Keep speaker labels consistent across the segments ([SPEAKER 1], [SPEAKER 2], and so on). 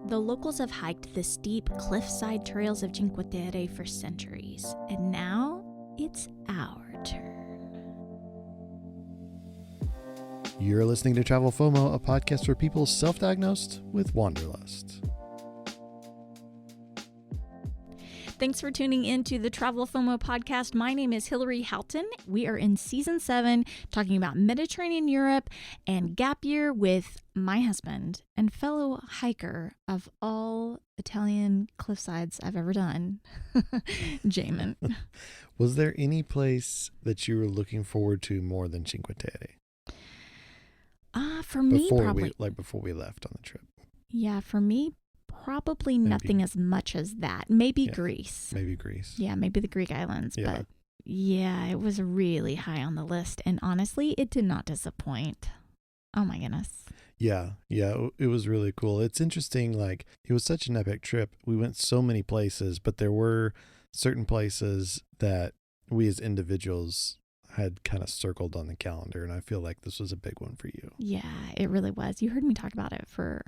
[SPEAKER 1] The locals have hiked the steep cliffside trails of Cinque Terre for centuries, and now it's our turn.
[SPEAKER 2] You're listening to Travel FOMO, a podcast for people self-diagnosed with wanderlust.
[SPEAKER 1] Thanks for tuning in to the Travel FOMO podcast. My name is Hillary Houghton. We are in season 7 talking about Mediterranean Europe and gap year with my husband and fellow hiker of all Italian cliffsides I've ever done, Jamin.
[SPEAKER 2] Was there any place that you were looking forward to more than Cinque Terre?
[SPEAKER 1] For me, probably.
[SPEAKER 2] Before we left on the trip.
[SPEAKER 1] Yeah, for me, probably nothing as much as that. Maybe Greece.
[SPEAKER 2] Maybe Greece.
[SPEAKER 1] Yeah, maybe the Greek islands. Yeah. But yeah, it was really high on the list. And honestly, it did not disappoint. Oh my goodness.
[SPEAKER 2] Yeah, it was really cool. It's interesting, like, it was such an epic trip. We went so many places, but there were certain places that we as individuals had kind of circled on the calendar, and I feel like this was a big one for you.
[SPEAKER 1] Yeah, it really was. You heard me talk about it for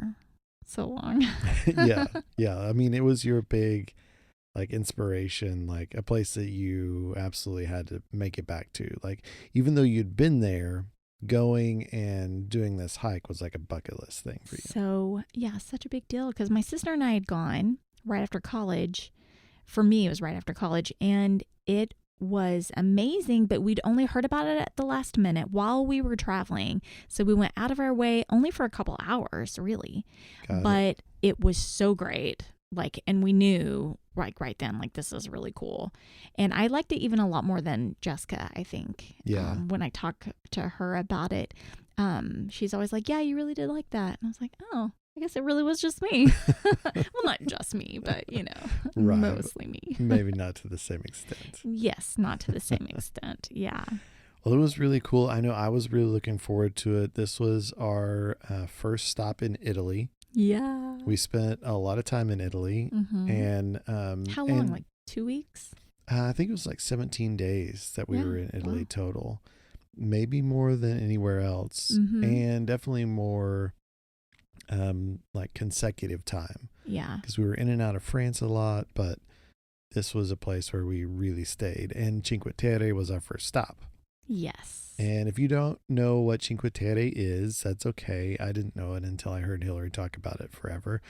[SPEAKER 1] so long.
[SPEAKER 2] Yeah. I mean, it was your big, like, inspiration, like a place that you absolutely had to make it back to. Like, even though you'd been there, going and doing this hike was like a bucket list thing for you.
[SPEAKER 1] So, yeah, such a big deal because my sister and I had gone right after college. For me, it was right after college, and it was amazing, but we'd only heard about it at the last minute while we were traveling. So we went out of our way only for a couple hours, really. But it was so great. Like, and we knew right then, like, this is really cool. And I liked it even a lot more than Jessica, I think.
[SPEAKER 2] Yeah.
[SPEAKER 1] When I talk to her about it, she's always like, yeah, you really did like that. And I was like, oh, I guess it really was just me. Well, not just me, but,
[SPEAKER 2] right.
[SPEAKER 1] Mostly me.
[SPEAKER 2] Maybe not to the same extent.
[SPEAKER 1] Yes, not to the same extent. Yeah.
[SPEAKER 2] Well, it was really cool. I know I was really looking forward to it. This was our first stop in Italy.
[SPEAKER 1] Yeah.
[SPEAKER 2] We spent a lot of time in Italy.
[SPEAKER 1] Mm-hmm.
[SPEAKER 2] And
[SPEAKER 1] how long? Like 2 weeks?
[SPEAKER 2] I think it was like 17 days that we were in Italy total. Maybe more than anywhere else.
[SPEAKER 1] Mm-hmm.
[SPEAKER 2] And definitely more like consecutive time.
[SPEAKER 1] Yeah.
[SPEAKER 2] Because we were in and out of France a lot, but this was a place where we really stayed. And Cinque Terre was our first stop.
[SPEAKER 1] Yes.
[SPEAKER 2] And if you don't know what Cinque Terre is, that's okay. I didn't know it until I heard Hillary talk about it forever.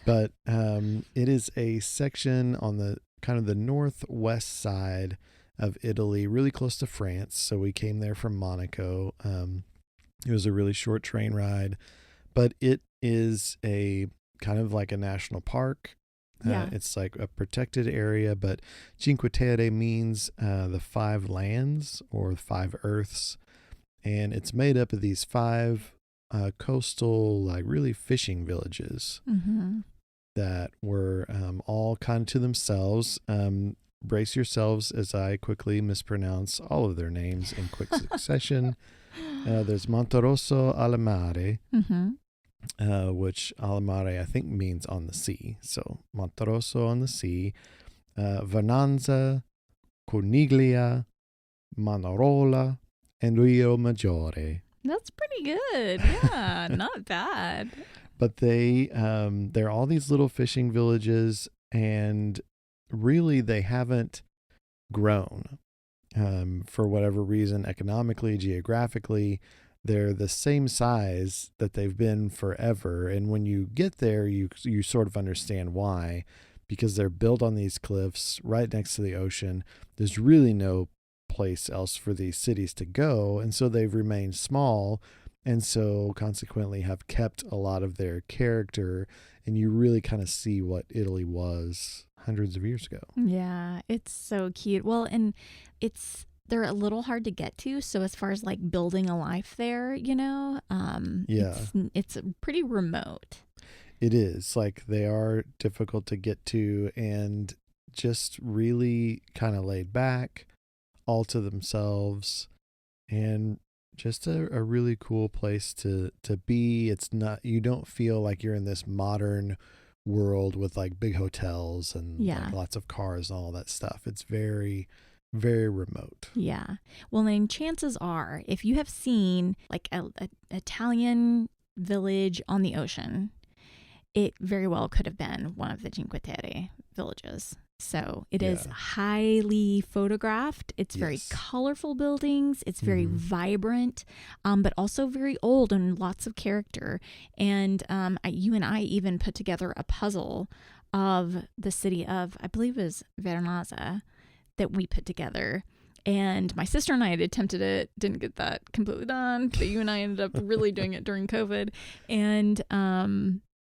[SPEAKER 2] But it is a section on the kind of the northwest side of Italy, really close to France. So we came there from Monaco. It was a really short train ride, but it is a kind of like a national park. It's like a protected area, but Cinque Terre means the 5 lands or 5 earths. And it's made up of these 5 coastal, like really fishing villages that were all kind of to themselves. Brace yourselves as I quickly mispronounce all of their names in quick succession. There's Monterosso al Mare. Which al mare I think means on the sea. So Monterosso on the sea, Vernazza, Corniglia, Manarola, and Riomaggiore.
[SPEAKER 1] That's pretty good. Yeah, not bad.
[SPEAKER 2] But they're all these little fishing villages, and really they haven't grown for whatever reason, economically, geographically. They're the same size that they've been forever. And when you get there, you sort of understand why, because they're built on these cliffs right next to the ocean. There's really no place else for these cities to go. And so they've remained small, and so consequently have kept a lot of their character. And you really kind of see what Italy was hundreds of years ago.
[SPEAKER 1] Yeah, it's so cute. Well, and they're a little hard to get to. So as far as like building a life there, it's pretty remote.
[SPEAKER 2] It is. Like, they are difficult to get to, and just really kind of laid back, all to themselves, and just a really cool place to be. It's not, you don't feel like you're in this modern world with like big hotels and like lots of cars and all that stuff. It's very, very remote.
[SPEAKER 1] Yeah. Well, then chances are, if you have seen like a Italian village on the ocean, it very well could have been one of the Cinque Terre villages. So it is
[SPEAKER 2] Yeah.
[SPEAKER 1] highly photographed. It's very
[SPEAKER 2] Yes.
[SPEAKER 1] colorful buildings. It's very vibrant, but also very old and lots of character. And you and I even put together a puzzle of the city of, I believe it was Vernazza, that we put together. And my sister and I had attempted it, didn't get that completely done, but you and I ended up really doing it during COVID. And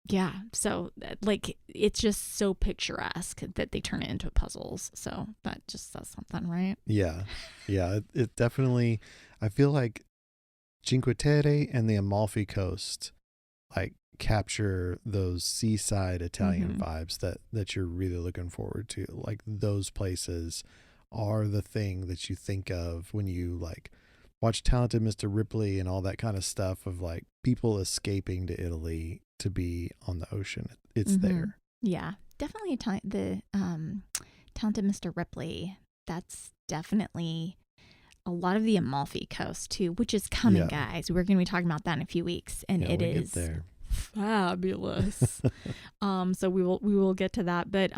[SPEAKER 1] yeah, so like it's just so picturesque that they turn it into puzzles. So that just says something, right?
[SPEAKER 2] Yeah. It definitely, I feel like Cinque Terre and the Amalfi Coast like capture those seaside Italian vibes that you're really looking forward to. Like those places are the thing that you think of when you like watch Talented Mr. Ripley and all that kind of stuff of like people escaping to Italy to be on the ocean. It's there.
[SPEAKER 1] Yeah, definitely the Talented Mr. Ripley. That's definitely a lot of the Amalfi Coast too, which is coming, guys. We're going to be talking about that in a few weeks, and it is fabulous. So we will get to that, but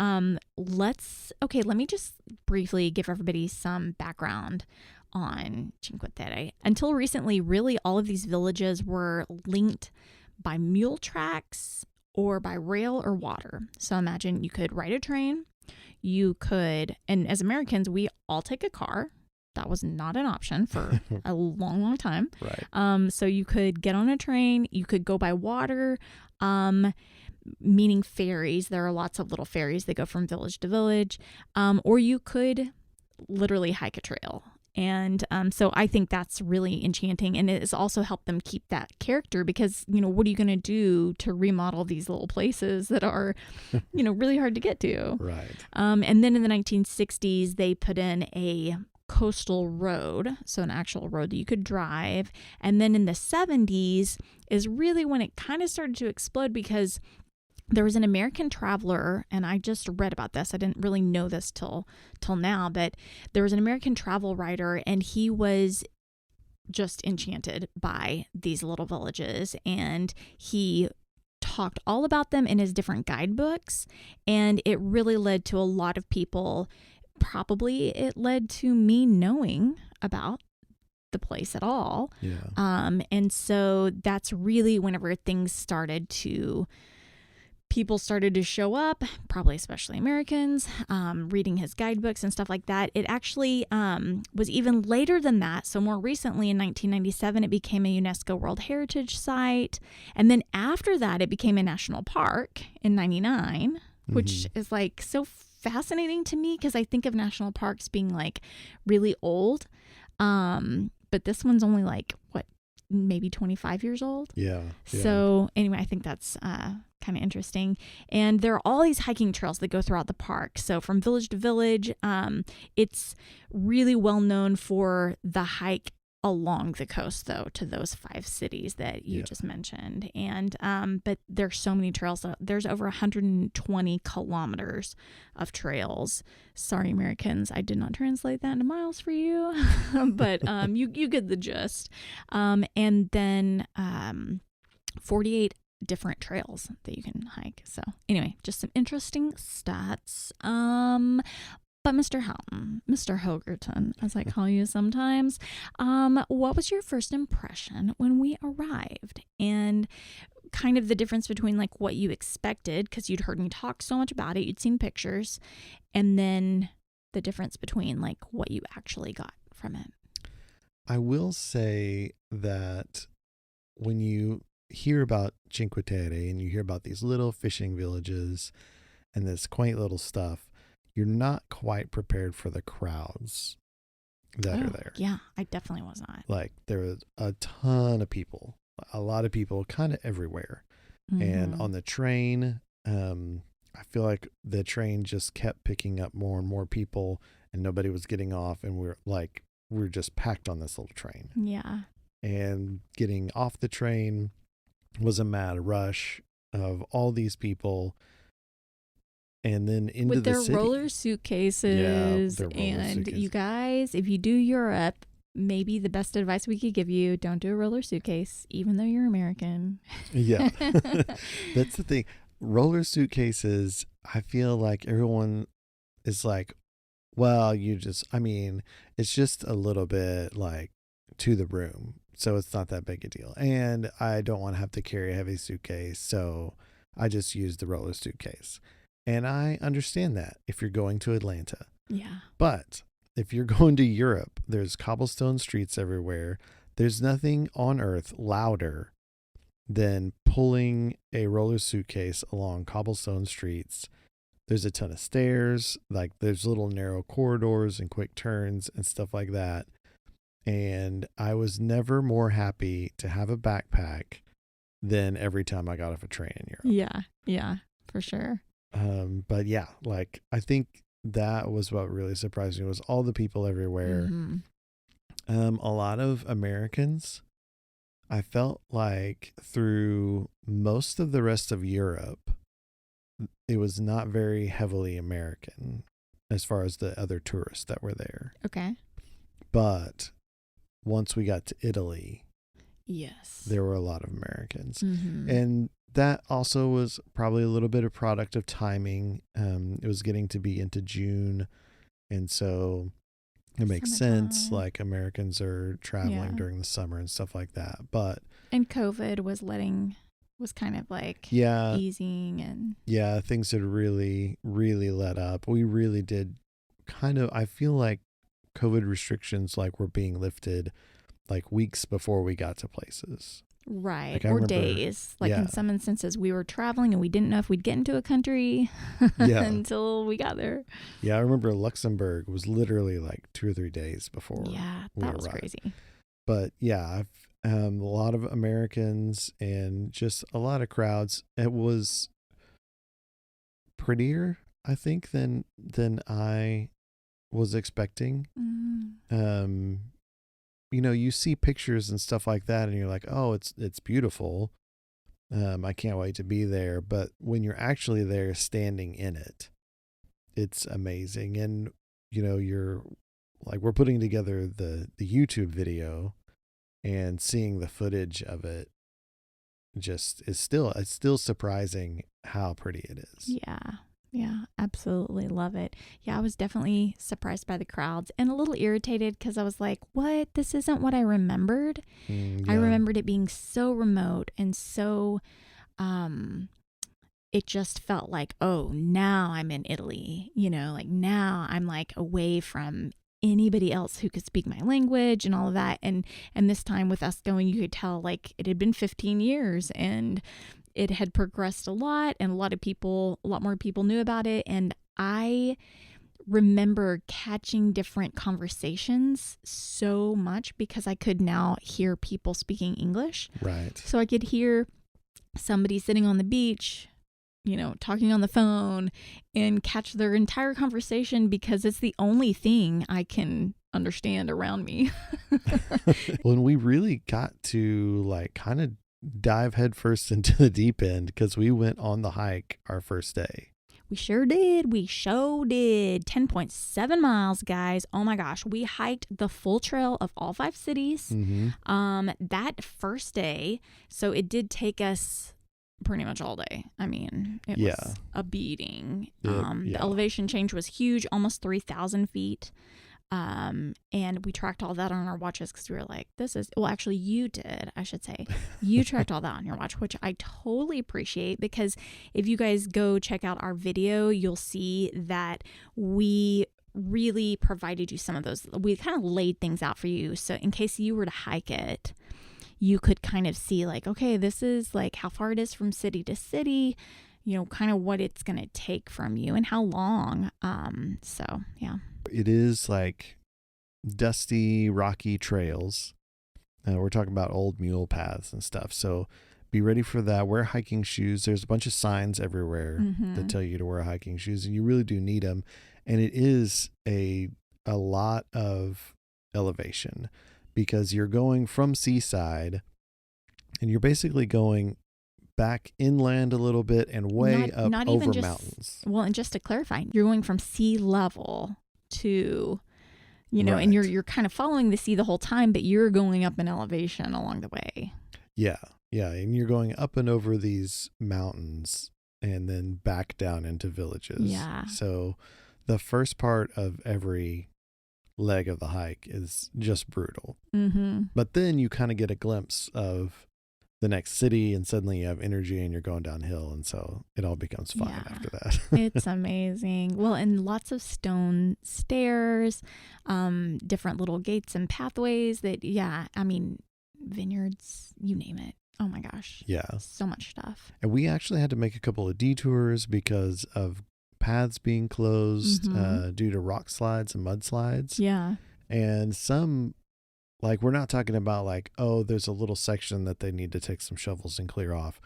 [SPEAKER 1] let me just briefly give everybody some background on Cinque Terre. Until recently, really all of these villages were linked by mule tracks or by rail or water. So imagine you could ride a train, you could, and as Americans, we all take a car. That was not an option for a long, long time.
[SPEAKER 2] Right.
[SPEAKER 1] So you could get on a train, you could go by water, meaning ferries. There are lots of little ferries that go from village to village, or you could literally hike a trail. And so I think that's really enchanting. And it has also helped them keep that character because, what are you going to do to remodel these little places that are, really hard to get to?
[SPEAKER 2] Right.
[SPEAKER 1] And then in the 1960s, they put in a coastal road, so an actual road that you could drive. And then in the 70s is really when it kind of started to explode because there was an American traveler, and I just read about this. I didn't really know this till now, but there was an American travel writer, and he was just enchanted by these little villages, and he talked all about them in his different guidebooks, and it really led to a lot of people. Probably it led to me knowing about the place at all.
[SPEAKER 2] Yeah.
[SPEAKER 1] And so that's really whenever people started to show up, probably especially Americans, reading his guidebooks and stuff like that. It actually was even later than that. So more recently in 1997, it became a UNESCO World Heritage Site. And then after that, it became a national park in 99, which is like so fascinating to me because I think of national parks being like really old. But this one's only like, maybe 25 years old.
[SPEAKER 2] Yeah.
[SPEAKER 1] So anyway, I think that's kind of interesting. And there are all these hiking trails that go throughout the park. So from village to village, it's really well known for the hike along the coast, though, to those 5 cities that you just mentioned. And but there's so many trails. There's over 120 kilometers of trails. Sorry, Americans, I did not translate that into miles for you, but you get the gist. And then 48 different trails that you can hike. So anyway, just some interesting stats. But Mr. Houghton, Mr. Hogerton, as I call you sometimes, what was your first impression when we arrived? And kind of the difference between like what you expected, because you'd heard me talk so much about it, you'd seen pictures, and then the difference between like what you actually got from it.
[SPEAKER 2] I will say that when you hear about Cinque Terre and you hear about these little fishing villages and this quaint little stuff, you're not quite prepared for the crowds that are there.
[SPEAKER 1] Yeah, I definitely was not.
[SPEAKER 2] Like there was a ton of people, a lot of people kind of everywhere. And on the train, I feel like the train just kept picking up more and more people and nobody was getting off. And we're just packed on this little train.
[SPEAKER 1] Yeah.
[SPEAKER 2] And getting off the train was a mad rush of all these people. And then into
[SPEAKER 1] with their
[SPEAKER 2] the city.
[SPEAKER 1] roller suitcases.
[SPEAKER 2] Their roller
[SPEAKER 1] and
[SPEAKER 2] suitcases.
[SPEAKER 1] You guys, if you do Europe, maybe the best advice we could give you, don't do a roller suitcase, even though you're American.
[SPEAKER 2] Yeah. That's the thing. roller suitcases, I feel like everyone is like, well, it's just a little bit like to the room. So it's not that big a deal. And I don't want to have to carry a heavy suitcase. So I just use the roller suitcase. And I understand that if you're going to Atlanta.
[SPEAKER 1] Yeah.
[SPEAKER 2] But if you're going to Europe, there's cobblestone streets everywhere. There's nothing on earth louder than pulling a roller suitcase along cobblestone streets. There's a ton of stairs, like there's little narrow corridors and quick turns and stuff like that. And I was never more happy to have a backpack than every time I got off a train in Europe.
[SPEAKER 1] Yeah, for sure.
[SPEAKER 2] But yeah, like I think that was what really surprised me was all the people everywhere.
[SPEAKER 1] Mm-hmm.
[SPEAKER 2] A lot of Americans. I felt like through most of the rest of Europe, it was not very heavily American as far as the other tourists that were there.
[SPEAKER 1] Okay.
[SPEAKER 2] But once we got to Italy,
[SPEAKER 1] yes,
[SPEAKER 2] there were a lot of Americans.
[SPEAKER 1] Mm-hmm.
[SPEAKER 2] And that also was probably a little bit of product of timing. It was getting to be into June. And so it makes sense. Like Americans are traveling during the summer and stuff like that.
[SPEAKER 1] And COVID was kind of like easing and.
[SPEAKER 2] Yeah, things had really, really let up. We really did I feel like COVID restrictions like were being lifted like weeks before we got to places.
[SPEAKER 1] Right.
[SPEAKER 2] Like,
[SPEAKER 1] or days. Like in some instances we were traveling and we didn't know if we'd get into a country until we got there.
[SPEAKER 2] Yeah, I remember Luxembourg was literally like 2 or 3 days before.
[SPEAKER 1] Yeah, that was crazy.
[SPEAKER 2] But yeah, a lot of Americans and just a lot of crowds. It was prettier, I think, than I was expecting.
[SPEAKER 1] Mm.
[SPEAKER 2] You see pictures and stuff like that and you're like, oh, it's beautiful. I can't wait to be there. But when you're actually there standing in it, it's amazing. And, you're like, we're putting together the YouTube video and seeing the footage of it it's still surprising how pretty it is.
[SPEAKER 1] Yeah, absolutely love it. Yeah, I was definitely surprised by the crowds and a little irritated because I was like, what? This isn't what I remembered. I remembered it being so remote and so, it just felt like, oh, now I'm in Italy, like now I'm like away from anybody else who could speak my language and all of that. And this time with us going, you could tell like it had been 15 years and it had progressed a lot and a lot more people knew about it. And I remember catching different conversations so much because I could now hear people speaking English.
[SPEAKER 2] Right.
[SPEAKER 1] So I could hear somebody sitting on the beach, talking on the phone and catch their entire conversation because it's the only thing I can understand around me.
[SPEAKER 2] When we really got to like kind of dive headfirst into the deep end because we went on the hike our first day.
[SPEAKER 1] We sure did. 10.7 miles, guys. Oh my gosh. We hiked the full trail of all 5 cities.
[SPEAKER 2] Mm-hmm.
[SPEAKER 1] That first day. So it did take us pretty much all day. I mean, it was a beating. The elevation change was huge, almost 3,000 feet. And we tracked all that on our watches because we were like, actually you did, I should say. You tracked all that on your watch, which I totally appreciate because if you guys go check out our video, you'll see that we really provided you some of those. We kind of laid things out for you. So in case you were to hike it, you could kind of see like, okay, this is like how far it is from city to city, kind of what it's going to take from you and how long. So yeah.
[SPEAKER 2] It is like dusty, rocky trails. We're talking about old mule paths and stuff. So be ready for that. Wear hiking shoes. There's a bunch of signs everywhere that tell you to wear hiking shoes, and you really do need them. And it is a lot of elevation because you're going from seaside and you're basically going back inland a little bit and way up over mountains.
[SPEAKER 1] Well, and just to clarify, you're going from sea level to,
[SPEAKER 2] right.
[SPEAKER 1] And you're kind of following the sea the whole time, but you're going up in elevation along the way.
[SPEAKER 2] Yeah. And you're going up and over these mountains and then back down into villages.
[SPEAKER 1] Yeah.
[SPEAKER 2] So the first part of every leg of the hike is just brutal.
[SPEAKER 1] Mm-hmm.
[SPEAKER 2] But then you kind of get a glimpse of the next city, and suddenly you have energy and you're going downhill. And so it all becomes fine after that.
[SPEAKER 1] It's amazing. Well, and lots of stone stairs, different little gates and pathways that, vineyards, you name it. Oh my gosh.
[SPEAKER 2] Yeah.
[SPEAKER 1] So much stuff.
[SPEAKER 2] And we actually had to make a couple of detours because of paths being closed due to rock slides and mudslides.
[SPEAKER 1] Yeah.
[SPEAKER 2] And some, like, we're not talking about like, oh, there's a little section that they need to take some shovels and clear off.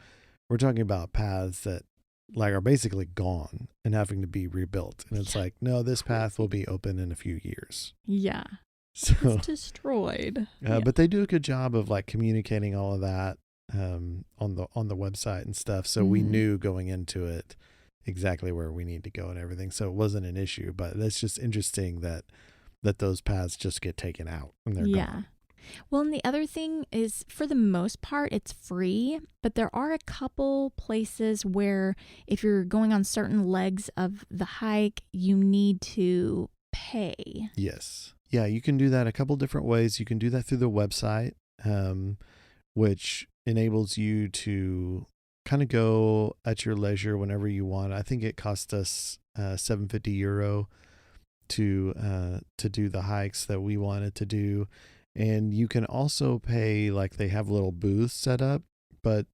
[SPEAKER 2] We're talking about paths that like are basically gone and having to be rebuilt. And it's like, no, this path will be open in a few years.
[SPEAKER 1] Yeah.
[SPEAKER 2] So
[SPEAKER 1] it's destroyed.
[SPEAKER 2] But they do a good job of like communicating all of that on the website and stuff. So we knew going into it exactly where we need to go and everything. So it wasn't an issue, but it's just interesting that those paths just get taken out and they're gone.
[SPEAKER 1] Well, and the other thing is, for the most part, it's free, but there are a couple places where if you're going on certain legs of the hike, you need to pay.
[SPEAKER 2] Yes. Yeah, you can do that a couple different ways. You can do that through the website, which enables you to kind of go at your leisure whenever you want. I think it cost us €750 to do the hikes that we wanted to do. And you can also pay, like they have little booths set up, but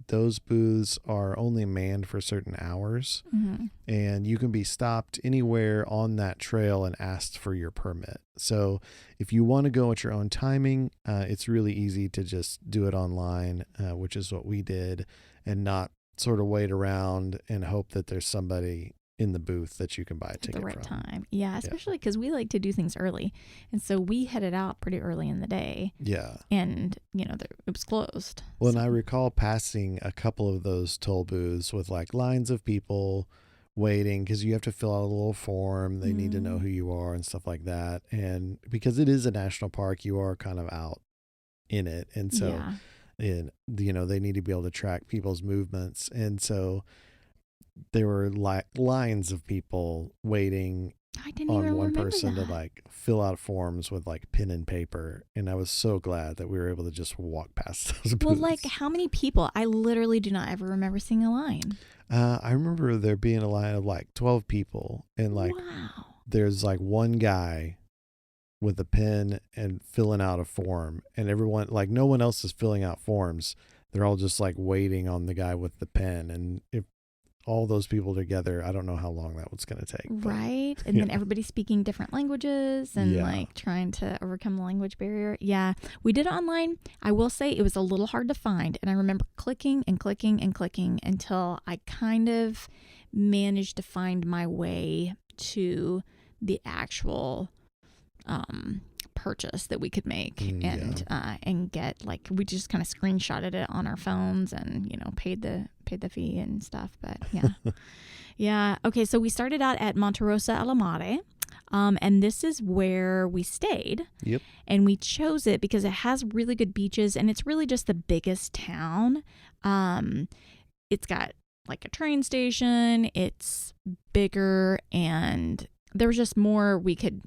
[SPEAKER 2] those booths are only manned for certain hours. And you can be stopped anywhere on that trail and asked for your permit. So if you want to go at your own timing, it's really easy to just do it online, which is what we did, and not sort of wait around and hope that there's somebody in the booth that you can buy a ticket
[SPEAKER 1] at the right
[SPEAKER 2] from.
[SPEAKER 1] time. Yeah, especially because we like to do things early. And so we headed out pretty early in the day.
[SPEAKER 2] Yeah.
[SPEAKER 1] And, it was closed.
[SPEAKER 2] Well, and I recall passing a couple of those toll booths with like lines of people waiting because you have to fill out a little form. They need to know who you are and stuff like that. And because it is a national park, you are kind of out in it. And so, they need to be able to track people's movements. And so there were lines of people waiting on one person to like fill out forms with like pen and paper. And I was so glad that we were able to just walk past those booths.
[SPEAKER 1] Well, like how many people? I literally do not ever remember seeing a line.
[SPEAKER 2] I remember there being a line of like 12 people, and like there's like one guy with a pen and filling out a form, and everyone, like no one else is filling out forms. They're all just like waiting on the guy with the pen. And if all those people together, I don't know how long that was going to take.
[SPEAKER 1] Right. And then everybody speaking different languages and like trying to overcome the language barrier. Yeah. We did it online. I will say it was a little hard to find. And I remember clicking and clicking and clicking until I kind of managed to find my way to the actual purchase that we could make and get, like, we just kind of screenshotted it on our phones and paid the fee and stuff. But okay, so we started out at Monterosso al Mare, and this is where we stayed.
[SPEAKER 2] Yep.
[SPEAKER 1] And we chose it because it has really good beaches, and it's really just the biggest town. It's got like a train station, it's bigger, and there was just more we could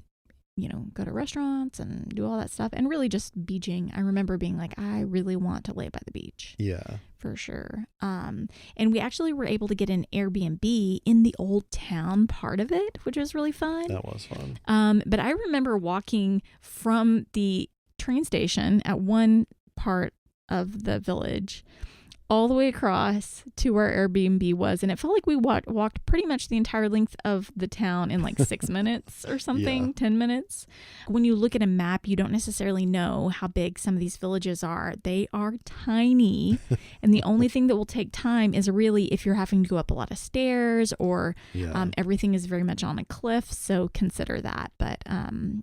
[SPEAKER 1] go to restaurants and do all that stuff, and really just beaching. I remember being like, I really want to lay by the beach.
[SPEAKER 2] Yeah.
[SPEAKER 1] For sure. And we actually were able to get an Airbnb in the old town part of it, which was really fun.
[SPEAKER 2] That was fun.
[SPEAKER 1] But I remember walking from the train station at one part of the village all the way across to where Airbnb was. And it felt like we walked pretty much the entire length of the town in like 6 minutes or something, 10 minutes. When you look at a map, you don't necessarily know how big some of these villages are. They are tiny. And the only thing that will take time is really if you're having to go up a lot of stairs or everything is very much on a cliff. So consider that. But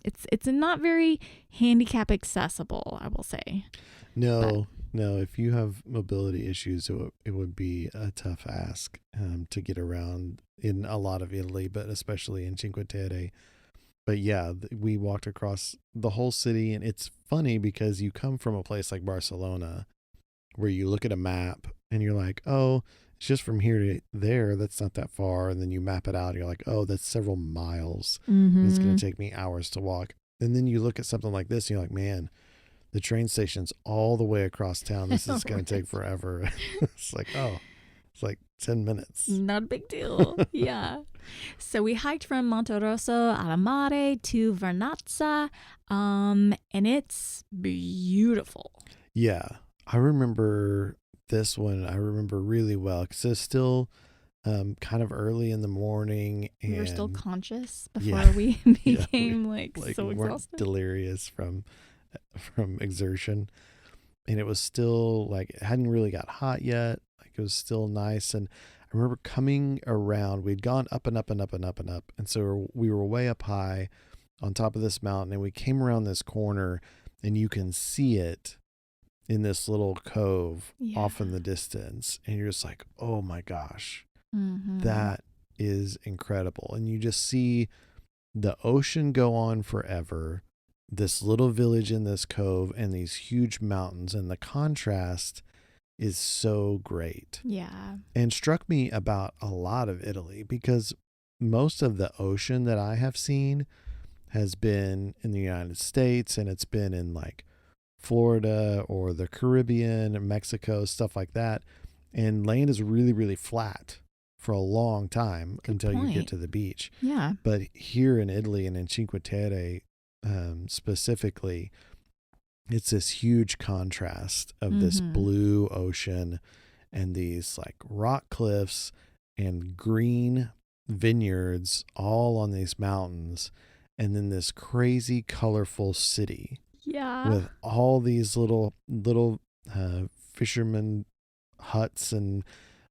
[SPEAKER 1] it's not very handicap accessible, I will say.
[SPEAKER 2] No, if you have mobility issues, it would be a tough ask to get around in a lot of Italy, but especially in Cinque Terre. But yeah, we walked across the whole city, and it's funny because you come from a place like Barcelona where you look at a map and you're like, oh, It's just from here to there. That's not that far. And then you map it out. And you're like, oh, that's several miles. And it's going to take me hours to walk. And then you look at something like this and you're like, man, the train station's all the way across town. This is going to take forever. It's like, oh, it's like 10 minutes.
[SPEAKER 1] Not a big deal. Yeah. So we hiked from Monterosso al Mare to Vernazza, and it's beautiful.
[SPEAKER 2] Yeah. I remember this one. I remember really well because it's still kind of early in the morning. And
[SPEAKER 1] we were still conscious before we became like so exhausted.
[SPEAKER 2] Delirious from exertion. And it was still like, it hadn't really got hot yet. Like it was still nice. And I remember coming around, we'd gone up and up and up and up and up. And so we were way up high on top of this mountain, and we came around this corner and you can see it in this little cove off in the distance. And you're just like, oh my gosh, that is incredible. And you just see the ocean go on forever, this little village in this cove, and these huge mountains. And the contrast is so great.
[SPEAKER 1] Yeah.
[SPEAKER 2] And struck me about a lot of Italy, because most of the ocean that I have seen has been in the United States, and it's been in like Florida or the Caribbean, Mexico, stuff like that. And land is really, really flat for a long time until you get to the beach.
[SPEAKER 1] Yeah.
[SPEAKER 2] But here in Italy and in Cinque Terre specifically, it's this huge contrast of this blue ocean and these like rock cliffs and green vineyards all on these mountains, and then this crazy colorful city with all these little fishermen huts and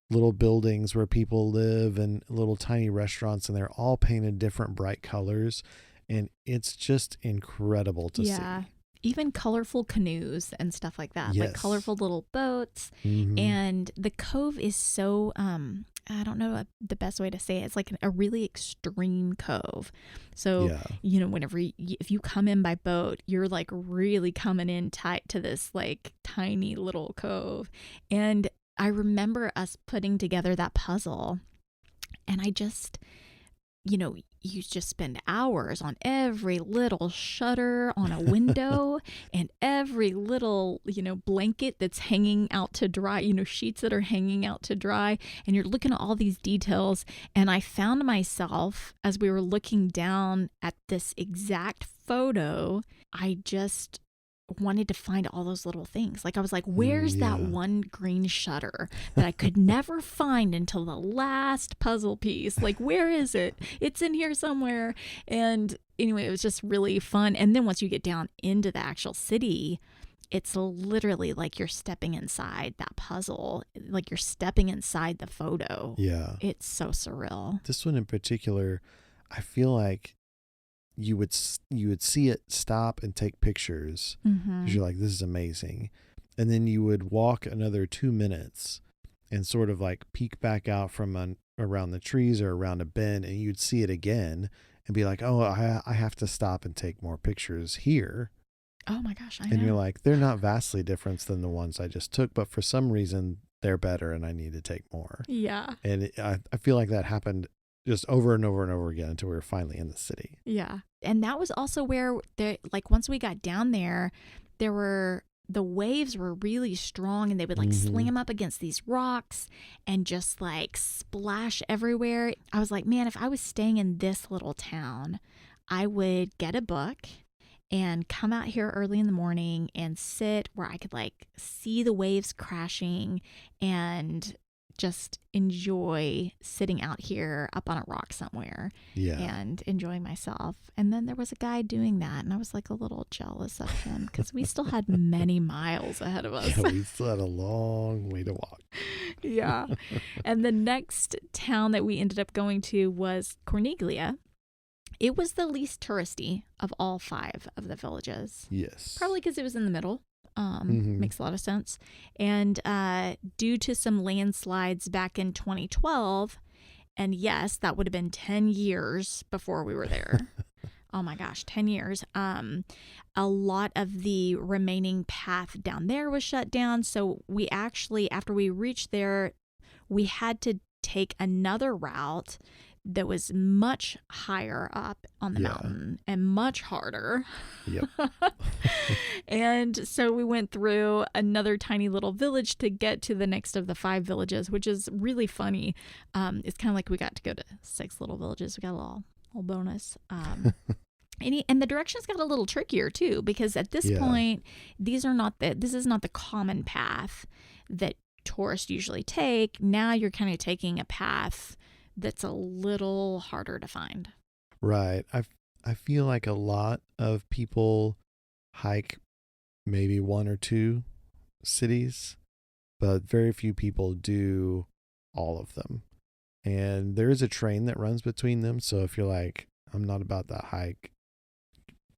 [SPEAKER 2] little buildings where people live and little tiny restaurants, and they're all painted different bright colors, and it's just incredible to see.
[SPEAKER 1] Even colorful canoes and stuff like that, like colorful little boats. And the cove is so, I don't know the best way to say it. It's like a really extreme cove. So, you know, whenever if you come in by boat, you're like really coming in tight to this like tiny little cove. And I remember us putting together that puzzle, and I just, you know, you just spend hours on every little shutter on a window and every little, you know, blanket that's hanging out to dry, you know, sheets that are hanging out to dry. And you're looking at all these details. And I found myself, as we were looking down at this exact photo, I just wanted to find all those little things. Like I was like, where's that one green shutter that I could never find until the last puzzle piece? Like, where is it? It's in here somewhere. And anyway, it was just really fun. And then once you get down into the actual city, it's literally like you're stepping inside that puzzle, like you're stepping inside the photo.
[SPEAKER 2] Yeah.
[SPEAKER 1] It's so surreal.
[SPEAKER 2] This one in particular, I feel like you would see it stop and take pictures because you're like, this is amazing. And then you would walk another 2 minutes and sort of like peek back out from around the trees or around a bend, and you'd see it again and be like, oh, I have to stop and take more pictures here.
[SPEAKER 1] Oh my gosh, I know.
[SPEAKER 2] And you're like, they're not vastly different than the ones I just took, but for some reason they're better and I need to take more.
[SPEAKER 1] Yeah.
[SPEAKER 2] And I feel like that happened just over and over and over again until we were finally in the city.
[SPEAKER 1] Yeah. And that was also where like once we got down there, the waves were really strong, and they would like slam up against these rocks and just like splash everywhere. I was like, man, if I was staying in this little town, I would get a book and come out here early in the morning and sit where I could like see the waves crashing and just enjoy sitting out here up on a rock somewhere and enjoying myself. And then there was a guy doing that, and I was like a little jealous of him because we still had many miles ahead of us.
[SPEAKER 2] Yeah, we still had a long way to walk.
[SPEAKER 1] Yeah. And the next town that we ended up going to was Corniglia. It was the least touristy of all 5 of the villages.
[SPEAKER 2] Yes.
[SPEAKER 1] Probably because it was in the middle. Makes a lot of sense. And due to some landslides back in 2012, and yes, that would have been 10 years before we were there. Oh my gosh, 10 years. A lot of the remaining path down there was shut down. So we actually, after we reached there, we had to take another route that was much higher up on the mountain and much harder.
[SPEAKER 2] Yep.
[SPEAKER 1] And so we went through another tiny little village to get to the next of the 5 villages, which is really funny. It's kind of like we got to go to 6 little villages. We got a little bonus. And the directions got a little trickier too, because at this point, this is not the common path that tourists usually take. Now you're kind of taking a path that's a little harder to find.
[SPEAKER 2] Right. I feel like a lot of people hike maybe 1 or 2 cities, but very few people do all of them. And there is a train that runs between them. So if you're like, I'm not about that hike,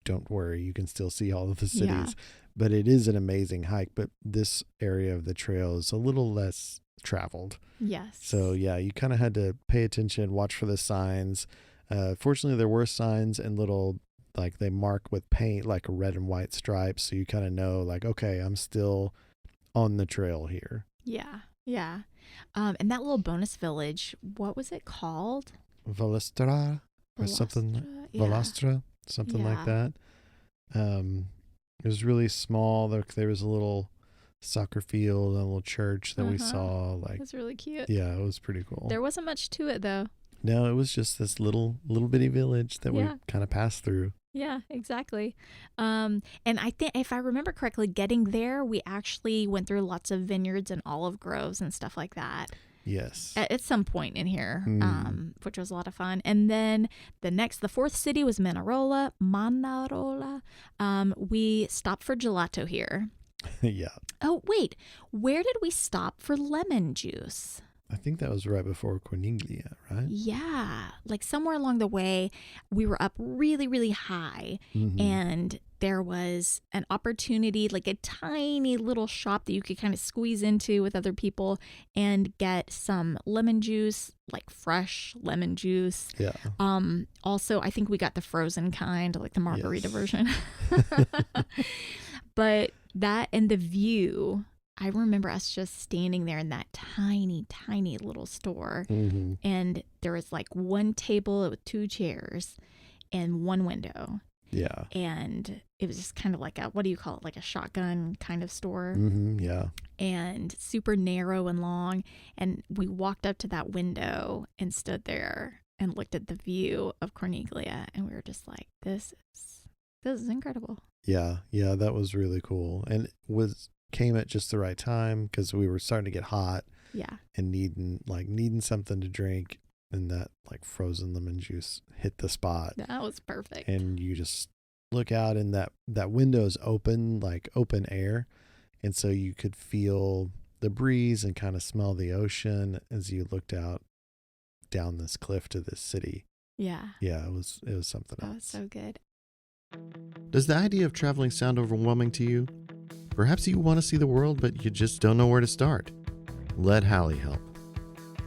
[SPEAKER 2] don't worry, you can still see all of the cities. Yeah. But it is an amazing hike. But this area of the trail is a little less traveled.
[SPEAKER 1] Yes.
[SPEAKER 2] So yeah, you kind of had to pay attention, watch for the signs. Fortunately, there were signs and little, like they mark with paint, like red and white stripes. So you kind of know, like, okay, I'm still on the trail here.
[SPEAKER 1] Yeah. Yeah. And that little bonus village, what was it called?
[SPEAKER 2] Valastra or something.
[SPEAKER 1] Yeah.
[SPEAKER 2] Valastra, something like that. It was really small. There was a little soccer field and a little church that we saw. Like,
[SPEAKER 1] it was really cute.
[SPEAKER 2] Yeah, it was pretty cool.
[SPEAKER 1] There wasn't much to it though.
[SPEAKER 2] No, it was just this little bitty village that we kind of passed through.
[SPEAKER 1] Yeah, exactly. And I think if I remember correctly, getting there, we actually went through lots of vineyards and olive groves and stuff like that.
[SPEAKER 2] Yes.
[SPEAKER 1] At some point in here, which was a lot of fun. And then the 4th city was Manarola. We stopped for gelato here.
[SPEAKER 2] Yeah.
[SPEAKER 1] Oh, wait. Where did we stop for lemon juice?
[SPEAKER 2] I think that was right before Corniglia, right?
[SPEAKER 1] Yeah. Like somewhere along the way, we were up really, really high. And there was an opportunity, like a tiny little shop that you could kind of squeeze into with other people and get some lemon juice, like fresh lemon juice.
[SPEAKER 2] Yeah.
[SPEAKER 1] Also, I think we got the frozen kind, like the margarita version. But that and the view, I remember us just standing there in that tiny, tiny little store. And there was like one table with 2 chairs and one window.
[SPEAKER 2] Yeah.
[SPEAKER 1] And it was just kind of like what do you call it? Like a shotgun kind of store.
[SPEAKER 2] Yeah.
[SPEAKER 1] And super narrow and long. And we walked up to that window and stood there and looked at the view of Corniglia. And we were just like, this is incredible.
[SPEAKER 2] Yeah. Yeah. That was really cool. And it came at just the right time because we were starting to get hot.
[SPEAKER 1] Yeah.
[SPEAKER 2] And needing something to drink. And that like frozen lemon juice hit the spot.
[SPEAKER 1] That was perfect.
[SPEAKER 2] And you just look out and that window's open, like open air. And so you could feel the breeze and kind of smell the ocean as you looked out down this cliff to this city.
[SPEAKER 1] Yeah.
[SPEAKER 2] Yeah, it was something else.
[SPEAKER 1] That was so good.
[SPEAKER 2] Does the idea of traveling sound overwhelming to you? Perhaps you want to see the world, but you just don't know where to start. Let Hallie help.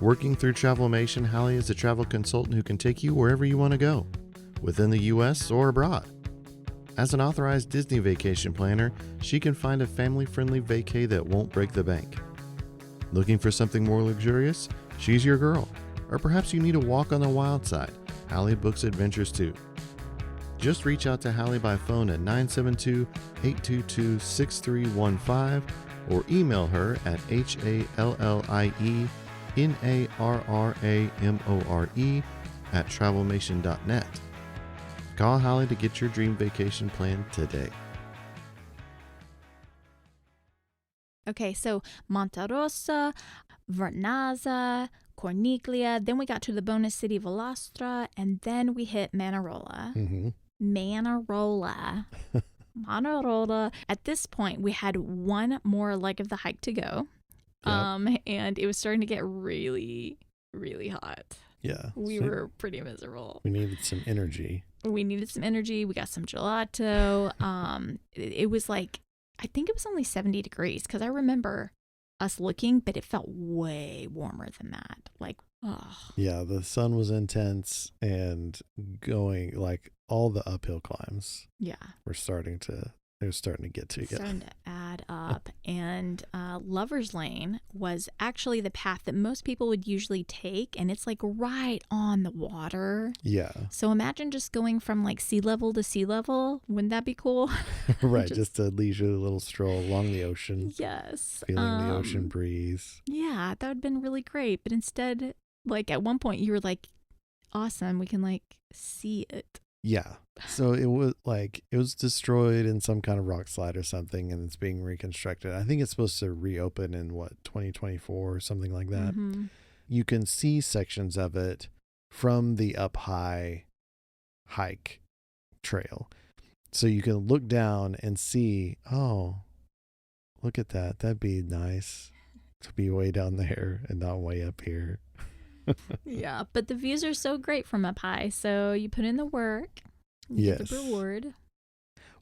[SPEAKER 2] Working through Travelmation, Hallie is a travel consultant who can take you wherever you want to go, within the U.S. or abroad. As an authorized Disney vacation planner, she can find a family-friendly vacay that won't break the bank. Looking for something more luxurious? She's your girl. Or perhaps you need a walk on the wild side. Hallie books adventures too. Just reach out to Hallie by phone at 972-822-6315 or email her at HALLIENARRAMORE@travelmation.net. Call Hallie to get your dream vacation planned today.
[SPEAKER 1] Okay, so Monterosso, Vernazza, Corniglia, then we got to the bonus city Valastra, and then we hit Manarola. Manarola. At this point, we had one more leg of the hike to go. Yep. And it was starting to get really, really hot.
[SPEAKER 2] Yeah.
[SPEAKER 1] We were pretty miserable.
[SPEAKER 2] We needed some energy.
[SPEAKER 1] We got some gelato. It was like, I think it was only 70 degrees because I remember us looking, but it felt way warmer than that. Like, oh. Yeah,
[SPEAKER 2] the sun was intense and going like all the uphill climbs.
[SPEAKER 1] Yeah.
[SPEAKER 2] They're starting to get to you.
[SPEAKER 1] Starting to add it up. And Lover's Lane was actually the path that most people would usually take. And it's like right on the water.
[SPEAKER 2] Yeah.
[SPEAKER 1] So imagine just going from like sea level to sea level. Wouldn't that be cool?
[SPEAKER 2] Right. Just a leisurely little stroll along the ocean.
[SPEAKER 1] Yes.
[SPEAKER 2] Feeling the ocean breeze.
[SPEAKER 1] Yeah, that would have been really great. But instead, like at one point you were like, awesome, we can like see it.
[SPEAKER 2] Yeah. So it was destroyed in some kind of rock slide or something, and it's being reconstructed. I think it's supposed to reopen in 2024 or something like that.
[SPEAKER 1] Mm-hmm.
[SPEAKER 2] You can see sections of it from the up high hike trail. So you can look down and see, oh, look at that. That'd be nice to be way down there and not way up here.
[SPEAKER 1] Yeah, but the views are so great from up high. So you put in the work, you get the reward.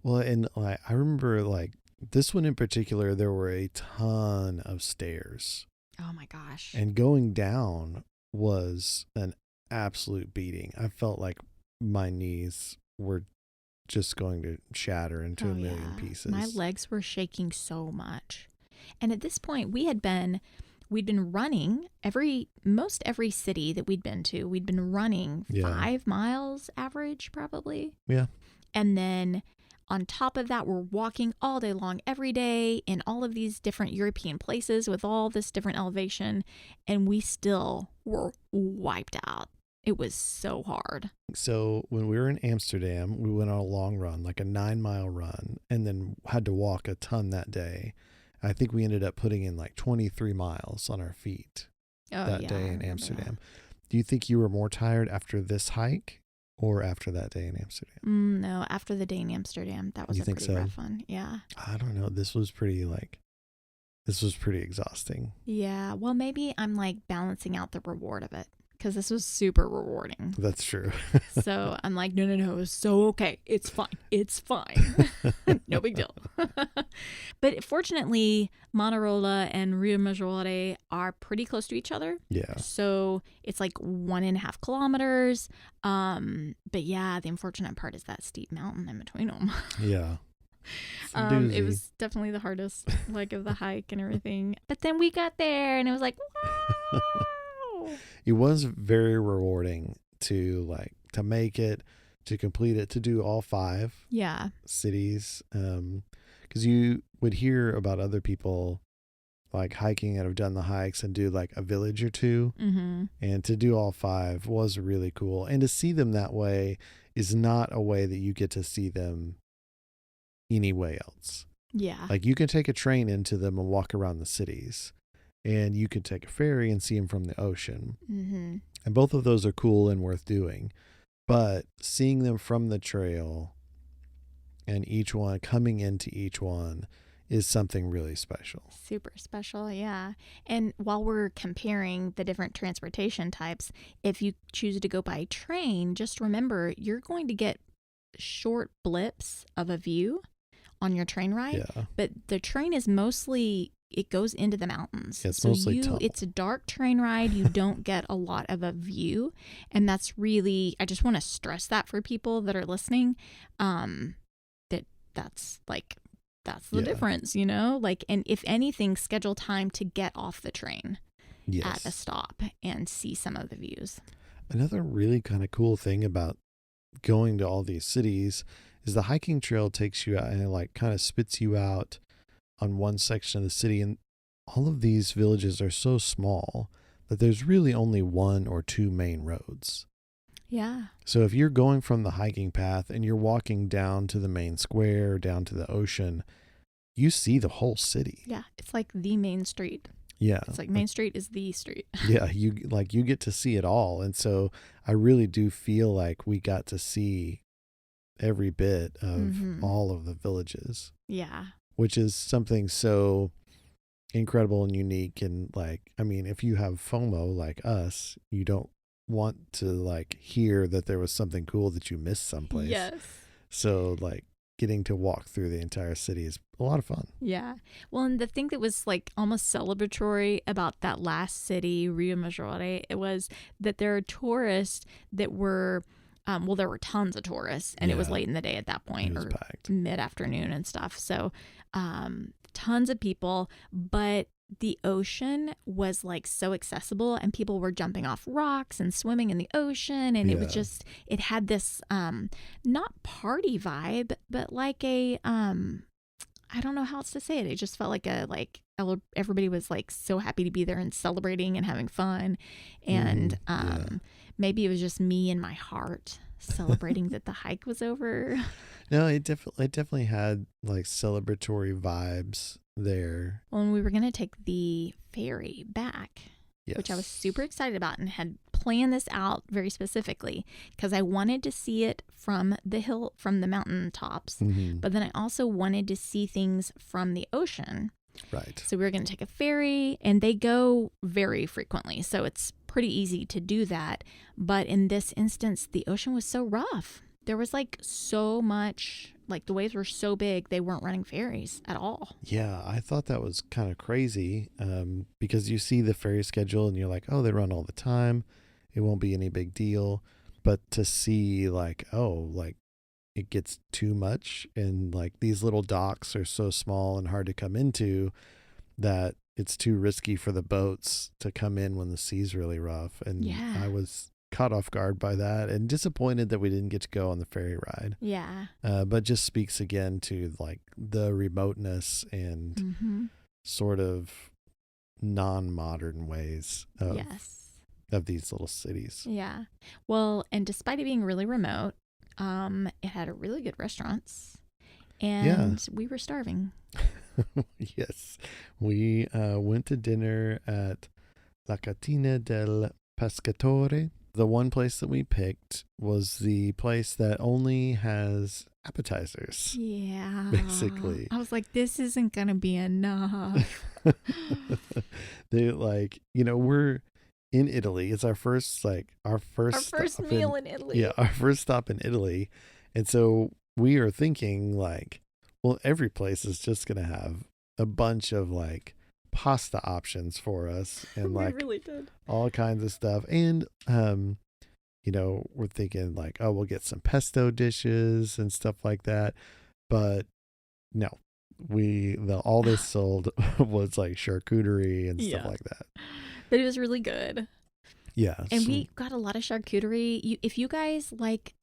[SPEAKER 2] Well, and I remember like this one in particular, there were a ton of stairs.
[SPEAKER 1] Oh my gosh.
[SPEAKER 2] And going down was an absolute beating. I felt like my knees were just going to shatter into a million pieces.
[SPEAKER 1] My legs were shaking so much. And at this point, we'd been running most every city that we'd been to. We'd been running 5 miles average, probably.
[SPEAKER 2] Yeah.
[SPEAKER 1] And then on top of that, we're walking all day long, every day in all of these different European places with all this different elevation. And we still were wiped out. It was so hard.
[SPEAKER 2] So when we were in Amsterdam, we went on a long run, like a 9-mile run, and then had to walk a ton that day. I think we ended up putting in like 23 miles on our feet that day in Amsterdam. Do you think you were more tired after this hike or after that day in Amsterdam?
[SPEAKER 1] No, after the day in Amsterdam. That was
[SPEAKER 2] you
[SPEAKER 1] a
[SPEAKER 2] think
[SPEAKER 1] pretty
[SPEAKER 2] so?
[SPEAKER 1] rough one. Yeah.
[SPEAKER 2] I don't know. This was pretty exhausting.
[SPEAKER 1] Yeah. Well, maybe I'm like balancing out the reward of it because this was super rewarding.
[SPEAKER 2] That's true.
[SPEAKER 1] So I'm like, no, it was so okay. It's fine. No big deal. But fortunately, Manarola and Riomaggiore are pretty close to each other.
[SPEAKER 2] Yeah.
[SPEAKER 1] So it's like 1.5 kilometers. But yeah, the unfortunate part is that steep mountain in between them.
[SPEAKER 2] Yeah.
[SPEAKER 1] It was definitely the hardest leg of the hike and everything. But then we got there and it was like, wow.
[SPEAKER 2] It was very rewarding to make it, to complete it, to do all 5 cities. Because you would hear about other people like hiking that have done the hikes and do like a village or two.
[SPEAKER 1] Mm-hmm.
[SPEAKER 2] And to do all 5 was really cool. And to see them that way is not a way that you get to see them any way else.
[SPEAKER 1] Yeah.
[SPEAKER 2] Like you can take a train into them and walk around the cities. And you could take a ferry and see them from the ocean.
[SPEAKER 1] Mm-hmm.
[SPEAKER 2] And both of those are cool and worth doing. But seeing them from the trail and each one, coming into each one, is something really special.
[SPEAKER 1] Super special, yeah. And while we're comparing the different transportation types, if you choose to go by train, just remember you're going to get short blips of a view on your train ride.
[SPEAKER 2] Yeah.
[SPEAKER 1] But the train is mostly... it goes into the mountains.
[SPEAKER 2] Yeah, it's mostly tunnel. It's
[SPEAKER 1] a dark train ride. You don't get a lot of a view. And that's really, I just want to stress that for people that are listening, that's the difference, you know? Like, and if anything, schedule time to get off the train at a stop and see some of the views.
[SPEAKER 2] Another really kind of cool thing about going to all these cities is the hiking trail takes you out and it like kind of spits you out on one section of the city, and all of these villages are so small that there's really only 1 or 2 main roads.
[SPEAKER 1] Yeah.
[SPEAKER 2] So if you're going from the hiking path and you're walking down to the main square, down to the ocean, you see the whole city.
[SPEAKER 1] Yeah, it's like the main street.
[SPEAKER 2] Yeah.
[SPEAKER 1] It's like Main Street is the street.
[SPEAKER 2] Yeah, you get to see it all. And so I really do feel like we got to see every bit of all of the villages.
[SPEAKER 1] Yeah.
[SPEAKER 2] Which is something so incredible and unique. And like, I mean, if you have FOMO like us, you don't want to like hear that there was something cool that you missed someplace.
[SPEAKER 1] Yes.
[SPEAKER 2] So like getting to walk through the entire city is a lot of fun.
[SPEAKER 1] Yeah. Well, and the thing that was like almost celebratory about that last city, Riomaggiore, it was that there are tourists that were there were tons of tourists, and it was late in the day at that point, or
[SPEAKER 2] packed.
[SPEAKER 1] mid-afternoon and stuff. So tons of people, but the ocean was like so accessible and people were jumping off rocks and swimming in the ocean. And it was just, it had this, not party vibe, but like a, I don't know how else to say it. It just felt like everybody was like so happy to be there and celebrating and having fun. And maybe it was just me and my heart celebrating that the hike was over.
[SPEAKER 2] No, it definitely had like celebratory vibes there.
[SPEAKER 1] Well, and we were going to take the ferry back, which I was super excited about and had planned this out very specifically because I wanted to see it from the mountain tops, but then I also wanted to see things from the ocean.
[SPEAKER 2] Right.
[SPEAKER 1] So we were going to take a ferry, and they go very frequently, so it's pretty easy to do that. But in this instance, the ocean was so rough. There was like so much, like the waves were so big, they weren't running ferries at all.
[SPEAKER 2] Yeah, I thought that was kind of crazy because you see the ferry schedule and you're like, oh, they run all the time. It won't be any big deal. But to see like, oh, like it gets too much and like these little docks are so small and hard to come into that it's too risky for the boats to come in when the sea's really rough. And I was caught off guard by that and disappointed that we didn't get to go on the ferry ride.
[SPEAKER 1] Yeah.
[SPEAKER 2] But just speaks again to like the remoteness and sort of non-modern ways of these little cities.
[SPEAKER 1] Yeah. Well, and despite it being really remote, it had a really good restaurants and we were starving.
[SPEAKER 2] Yes. We went to dinner at La Cantina del Pescatore. The one place that we picked was the place that only has appetizers.
[SPEAKER 1] Yeah.
[SPEAKER 2] Basically.
[SPEAKER 1] I was like, this isn't going to be enough.
[SPEAKER 2] They like, we're in Italy. It's our first
[SPEAKER 1] meal in Italy.
[SPEAKER 2] Yeah, our first stop in Italy. And so we are thinking like, well, every place is just going to have a bunch of like pasta options for us and like
[SPEAKER 1] really did.
[SPEAKER 2] all kinds of stuff. And we're thinking like, oh, we'll get some pesto dishes and stuff like that. But no, all they sold was like charcuterie and stuff like that.
[SPEAKER 1] But it was really good.
[SPEAKER 2] Yeah.
[SPEAKER 1] And we got a lot of charcuterie. If you guys like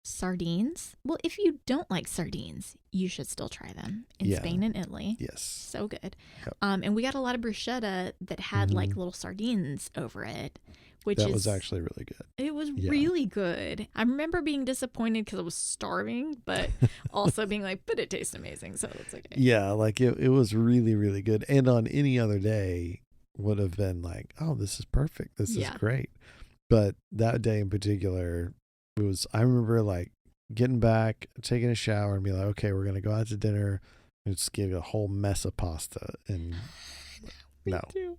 [SPEAKER 1] sardines, well, if you don't like sardines, you should still try them in Spain and Italy.
[SPEAKER 2] Yes.
[SPEAKER 1] So good.
[SPEAKER 2] Yep.
[SPEAKER 1] And we got a lot of bruschetta that had like little sardines over it, which
[SPEAKER 2] was actually really good.
[SPEAKER 1] It was really good. I remember being disappointed because I was starving, but also being like, but it tastes amazing, so it's okay.
[SPEAKER 2] Yeah, like it was really, really good. And on any other day would have been like, oh, this is perfect. This is great. But that day in particular, I remember like getting back, taking a shower and be like, okay, we're going to go out to dinner and just give you a whole mess of pasta. And no, you're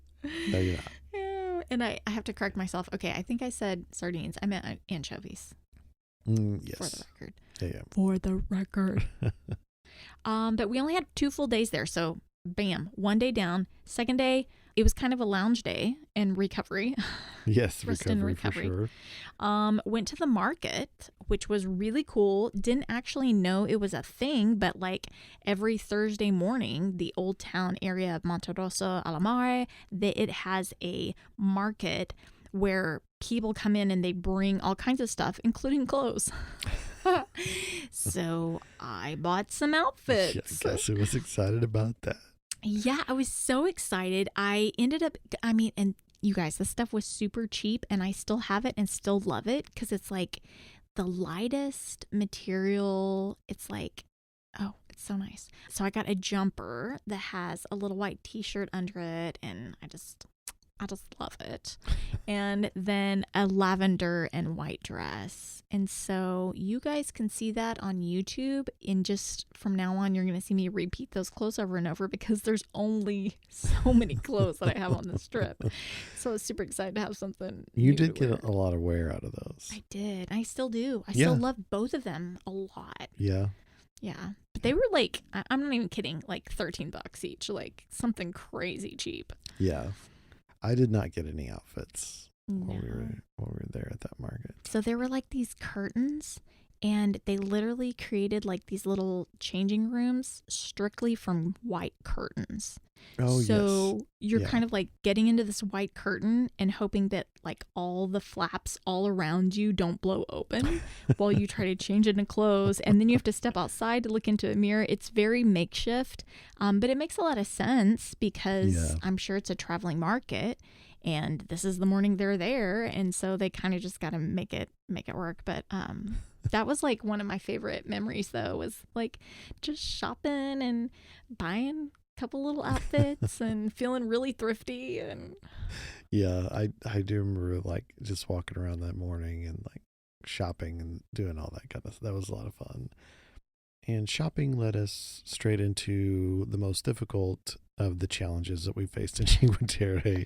[SPEAKER 2] not.
[SPEAKER 1] And I have to correct myself. Okay, I think I said sardines. I meant anchovies.
[SPEAKER 2] Yes.
[SPEAKER 1] For the record.
[SPEAKER 2] Yeah.
[SPEAKER 1] For the record. But we only had 2 full days there. So bam, 1 day down. Second day, it was kind of a lounge day and recovery.
[SPEAKER 2] Yes,
[SPEAKER 1] recovery
[SPEAKER 2] for sure.
[SPEAKER 1] Went to the market, which was really cool. Didn't actually know it was a thing, but like every Thursday morning, the old town area of Monterosso al Mare, it has a market where people come in and they bring all kinds of stuff, including clothes. So I bought some outfits.
[SPEAKER 2] Yeah, I guess I was excited about that.
[SPEAKER 1] Yeah, I was so excited. And you guys, this stuff was super cheap and I still have it and still love it because it's like the lightest material. It's like, oh, it's so nice. So I got a jumper that has a little white t-shirt under it and I just love it. And then a lavender and white dress. And so you guys can see that on YouTube. And just from now on, you're going to see me repeat those clothes over and over because there's only so many clothes that I have on this trip. So I was super excited to have something.
[SPEAKER 2] You did get a lot of wear out of those.
[SPEAKER 1] I did. I still do. I still love both of them a lot.
[SPEAKER 2] Yeah.
[SPEAKER 1] Yeah. But they were like, I'm not even kidding, like $13 each, like something crazy cheap.
[SPEAKER 2] Yeah. I did not get any outfits while we were there at that market.
[SPEAKER 1] So there were like these curtains and they literally created like these little changing rooms strictly from white curtains.
[SPEAKER 2] Oh,
[SPEAKER 1] So
[SPEAKER 2] yes.
[SPEAKER 1] you're
[SPEAKER 2] Yeah.
[SPEAKER 1] kind of like getting into this white curtain and hoping that like all the flaps all around you don't blow open while you try to change into clothes. And then you have to step outside to look into a mirror. It's very makeshift, but it makes a lot of sense because
[SPEAKER 2] Yeah.
[SPEAKER 1] I'm sure it's a traveling market and this is the morning they're there. And so they kind of just got to make it work. But that was like one of my favorite memories though, was like just shopping and buying couple little outfits and feeling really thrifty. And
[SPEAKER 2] Yeah, I do remember like just walking around that morning and like shopping and doing all that kind of stuff. That was a lot of fun. And shopping led us straight into the most difficult of the challenges that we faced in Cinque Terre,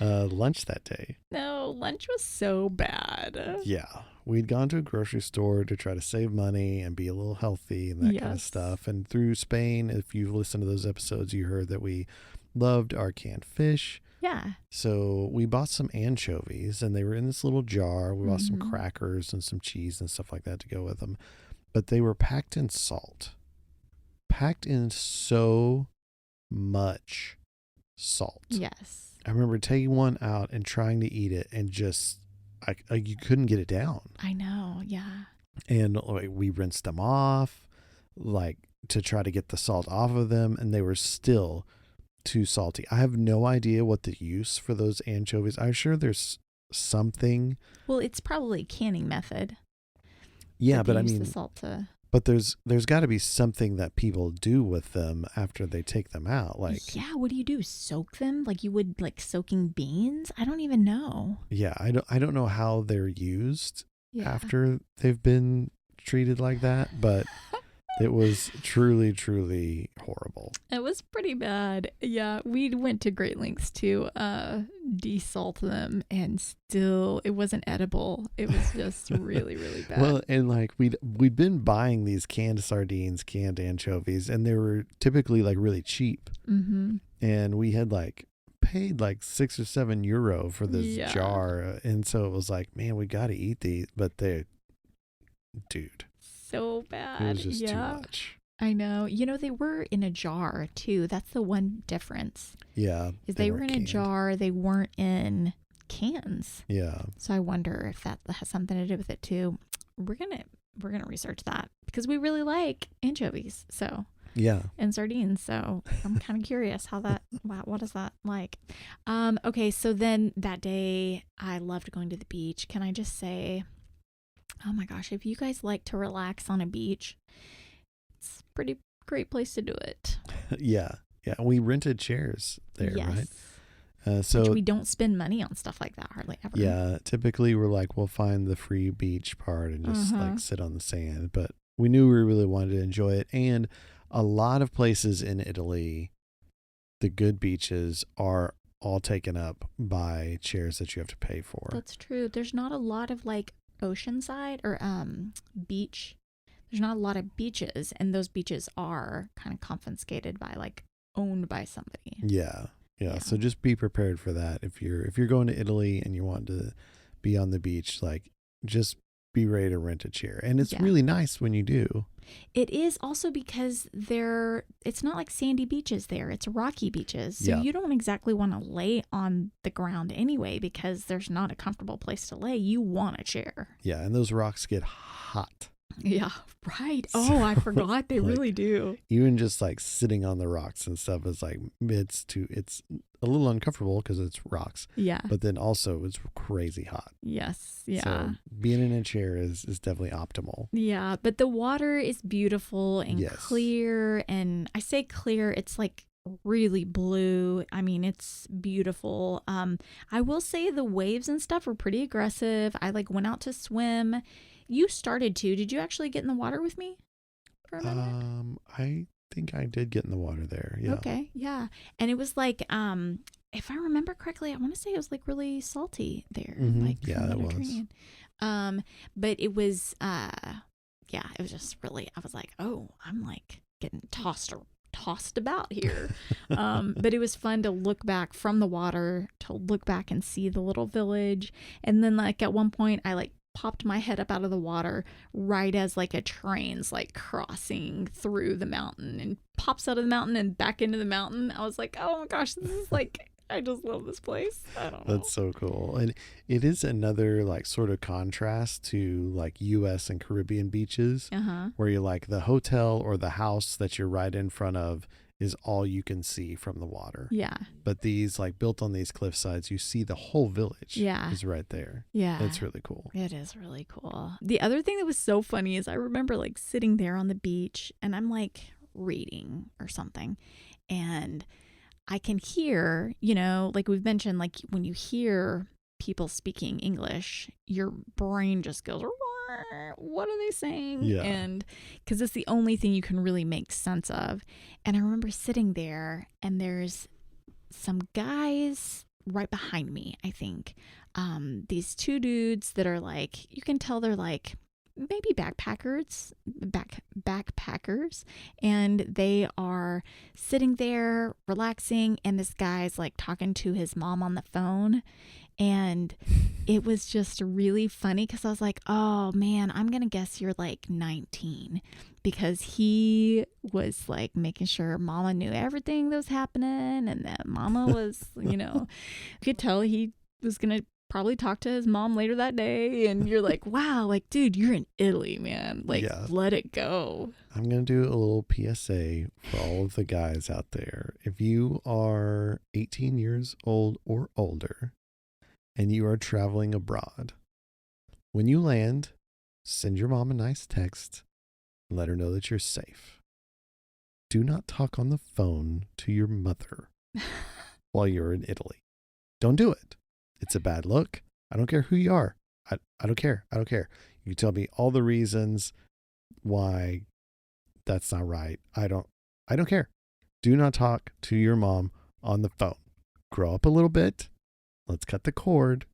[SPEAKER 2] lunch that day.
[SPEAKER 1] no, lunch was so bad.
[SPEAKER 2] Yeah, we'd gone to a grocery store to try to save money and be a little healthy and that kind of
[SPEAKER 1] Yes.
[SPEAKER 2] stuff. And through Spain, if you've listened to those episodes, you heard that we loved our canned fish.
[SPEAKER 1] Yeah.
[SPEAKER 2] So we bought some anchovies and they were in this little jar. We bought some
[SPEAKER 1] Mhm.
[SPEAKER 2] crackers and some cheese and stuff like that to go with them. But they were packed in salt. Packed in so much salt.
[SPEAKER 1] Yes.
[SPEAKER 2] I remember taking one out and trying to eat it and just, you couldn't get it down.
[SPEAKER 1] I know. Yeah.
[SPEAKER 2] And like, we rinsed them off, like to try to get the salt off of them, and they were still too salty. I have no idea what the use for those anchovies. I'm sure there's something.
[SPEAKER 1] Well, it's probably a canning method.
[SPEAKER 2] Yeah,
[SPEAKER 1] that they
[SPEAKER 2] but I
[SPEAKER 1] use
[SPEAKER 2] mean,
[SPEAKER 1] the salt to.
[SPEAKER 2] but there's got to be something that people do with them after they take them out. Like,
[SPEAKER 1] Yeah, what do you do? Soak them like you would like soaking beans? I don't even know.
[SPEAKER 2] yeah, I don't know how they're used
[SPEAKER 1] Yeah.
[SPEAKER 2] after they've been treated like that, but it was truly, truly horrible.
[SPEAKER 1] It was pretty bad. Yeah, we went to great lengths to desalt them, and still it wasn't edible. It was just really, really bad.
[SPEAKER 2] Well, and like we'd been buying these canned sardines, canned anchovies, and they were typically like really cheap.
[SPEAKER 1] Mm-hmm.
[SPEAKER 2] And we had like paid like €6 or €7 for this
[SPEAKER 1] Yeah.
[SPEAKER 2] jar, and so it was like, man, we got to eat these, but dude,
[SPEAKER 1] So bad.
[SPEAKER 2] it was just too
[SPEAKER 1] Yeah,
[SPEAKER 2] much.
[SPEAKER 1] I know. You know, they were in a jar too. That's the one difference.
[SPEAKER 2] Yeah,
[SPEAKER 1] Is they were
[SPEAKER 2] weren't
[SPEAKER 1] in a
[SPEAKER 2] canned.
[SPEAKER 1] jar. They weren't in cans.
[SPEAKER 2] Yeah,
[SPEAKER 1] So I wonder if that has something to do with it too. We're gonna research that because we really like anchovies. So
[SPEAKER 2] yeah.
[SPEAKER 1] and sardines. So I'm kind of curious how that. Wow, what is that like? Okay, so then that day I loved going to the beach. Can I just say, oh my gosh, if you guys like to relax on a beach, it's a pretty great place to do it.
[SPEAKER 2] Yeah. We rented chairs there,
[SPEAKER 1] Yes.
[SPEAKER 2] right?
[SPEAKER 1] Which
[SPEAKER 2] So
[SPEAKER 1] we don't spend money on stuff like that hardly ever.
[SPEAKER 2] yeah, typically we're like, we'll find the free beach part and just
[SPEAKER 1] Uh-huh.
[SPEAKER 2] like sit on the sand. But we knew we really wanted to enjoy it. And a lot of places in Italy, the good beaches are all taken up by chairs that you have to pay for.
[SPEAKER 1] That's true. There's not a lot of like oceanside or beach. There's not a lot of beaches, and those beaches are kind of confiscated by like owned by somebody.
[SPEAKER 2] Yeah.
[SPEAKER 1] Yeah.
[SPEAKER 2] So just be prepared for that. If you're going to Italy and you want to be on the beach, like just be ready to rent a chair. And it's
[SPEAKER 1] Yeah.
[SPEAKER 2] really nice when you do.
[SPEAKER 1] It is also because it's not like sandy beaches there. It's rocky beaches. So
[SPEAKER 2] Yeah.
[SPEAKER 1] you don't exactly want to lay on the ground anyway because there's not a comfortable place to lay. You want a chair.
[SPEAKER 2] Yeah, and those rocks get hot.
[SPEAKER 1] Yeah, right. Oh, I forgot. They
[SPEAKER 2] like,
[SPEAKER 1] really do.
[SPEAKER 2] Even just like sitting on the rocks and stuff is like it's a little uncomfortable because it's rocks,
[SPEAKER 1] Yeah.
[SPEAKER 2] but then also it's crazy hot.
[SPEAKER 1] Yes. Yeah.
[SPEAKER 2] So being in a chair is definitely optimal.
[SPEAKER 1] Yeah, but the water is beautiful and
[SPEAKER 2] Yes.
[SPEAKER 1] clear. And I say clear, it's like really blue. I mean, it's beautiful. I will say the waves and stuff were pretty aggressive. I like went out to swim. You started to. Did you actually get in the water with me for a minute?
[SPEAKER 2] I think I did get in the water there. Yeah.
[SPEAKER 1] Okay, yeah. And it was like, if I remember correctly, I want to say it was like really salty there.
[SPEAKER 2] Mhm.
[SPEAKER 1] Like
[SPEAKER 2] Yeah, it was.
[SPEAKER 1] Mediterranean. But it was yeah, it was just really, I was like, oh, I'm like getting tossed about here. But it was fun to look back from the water, to look back and see the little village. And then like at one point I like popped my head up out of the water right as like a train's like crossing through the mountain and pops out of the mountain and back into the mountain. I was like, oh my gosh, this is like, I just love this place. I don't know.
[SPEAKER 2] That's so cool. And it is another like sort of contrast to like US and Caribbean beaches where you're like the hotel or the house that you're right in front of is all you can see from the water.
[SPEAKER 1] Yeah.
[SPEAKER 2] But these like built on these cliff sides, you see the whole village.
[SPEAKER 1] Yeah.
[SPEAKER 2] Is right there.
[SPEAKER 1] Yeah.
[SPEAKER 2] It's really cool.
[SPEAKER 1] It is really cool. The other thing that was so funny is I remember like sitting there on the beach and I'm like reading or something, and I can hear, you know, like we've mentioned, like when you hear people speaking English, your brain just goes, what are they saying?
[SPEAKER 2] Yeah.
[SPEAKER 1] And because it's the only thing you can really make sense of. And I remember sitting there and there's some guys right behind me, I think. These two dudes that are like, you can tell they're like maybe backpackers, and they are sitting there relaxing, and this guy's like talking to his mom on the phone. And it was just really funny because I was like, oh man, I'm going to guess you're like 19, because he was like making sure mama knew everything that was happening and that mama was, you know, you could tell he was going to probably talk to his mom later that day. And you're like, wow, like, dude, you're in Italy, man. Like, let it go.
[SPEAKER 2] I'm going to do a little PSA for all of the guys out there. If you are 18 years old or older, and you are traveling abroad, when you land, send your mom a nice text and let her know that you're safe. Do not talk on the phone to your mother while you're in Italy. Don't do it. It's a bad look. I don't care who you are. I don't care. I don't care. You can tell me all the reasons why that's not right. I don't care. Do not talk to your mom on the phone. Grow up a little bit. Let's cut the cord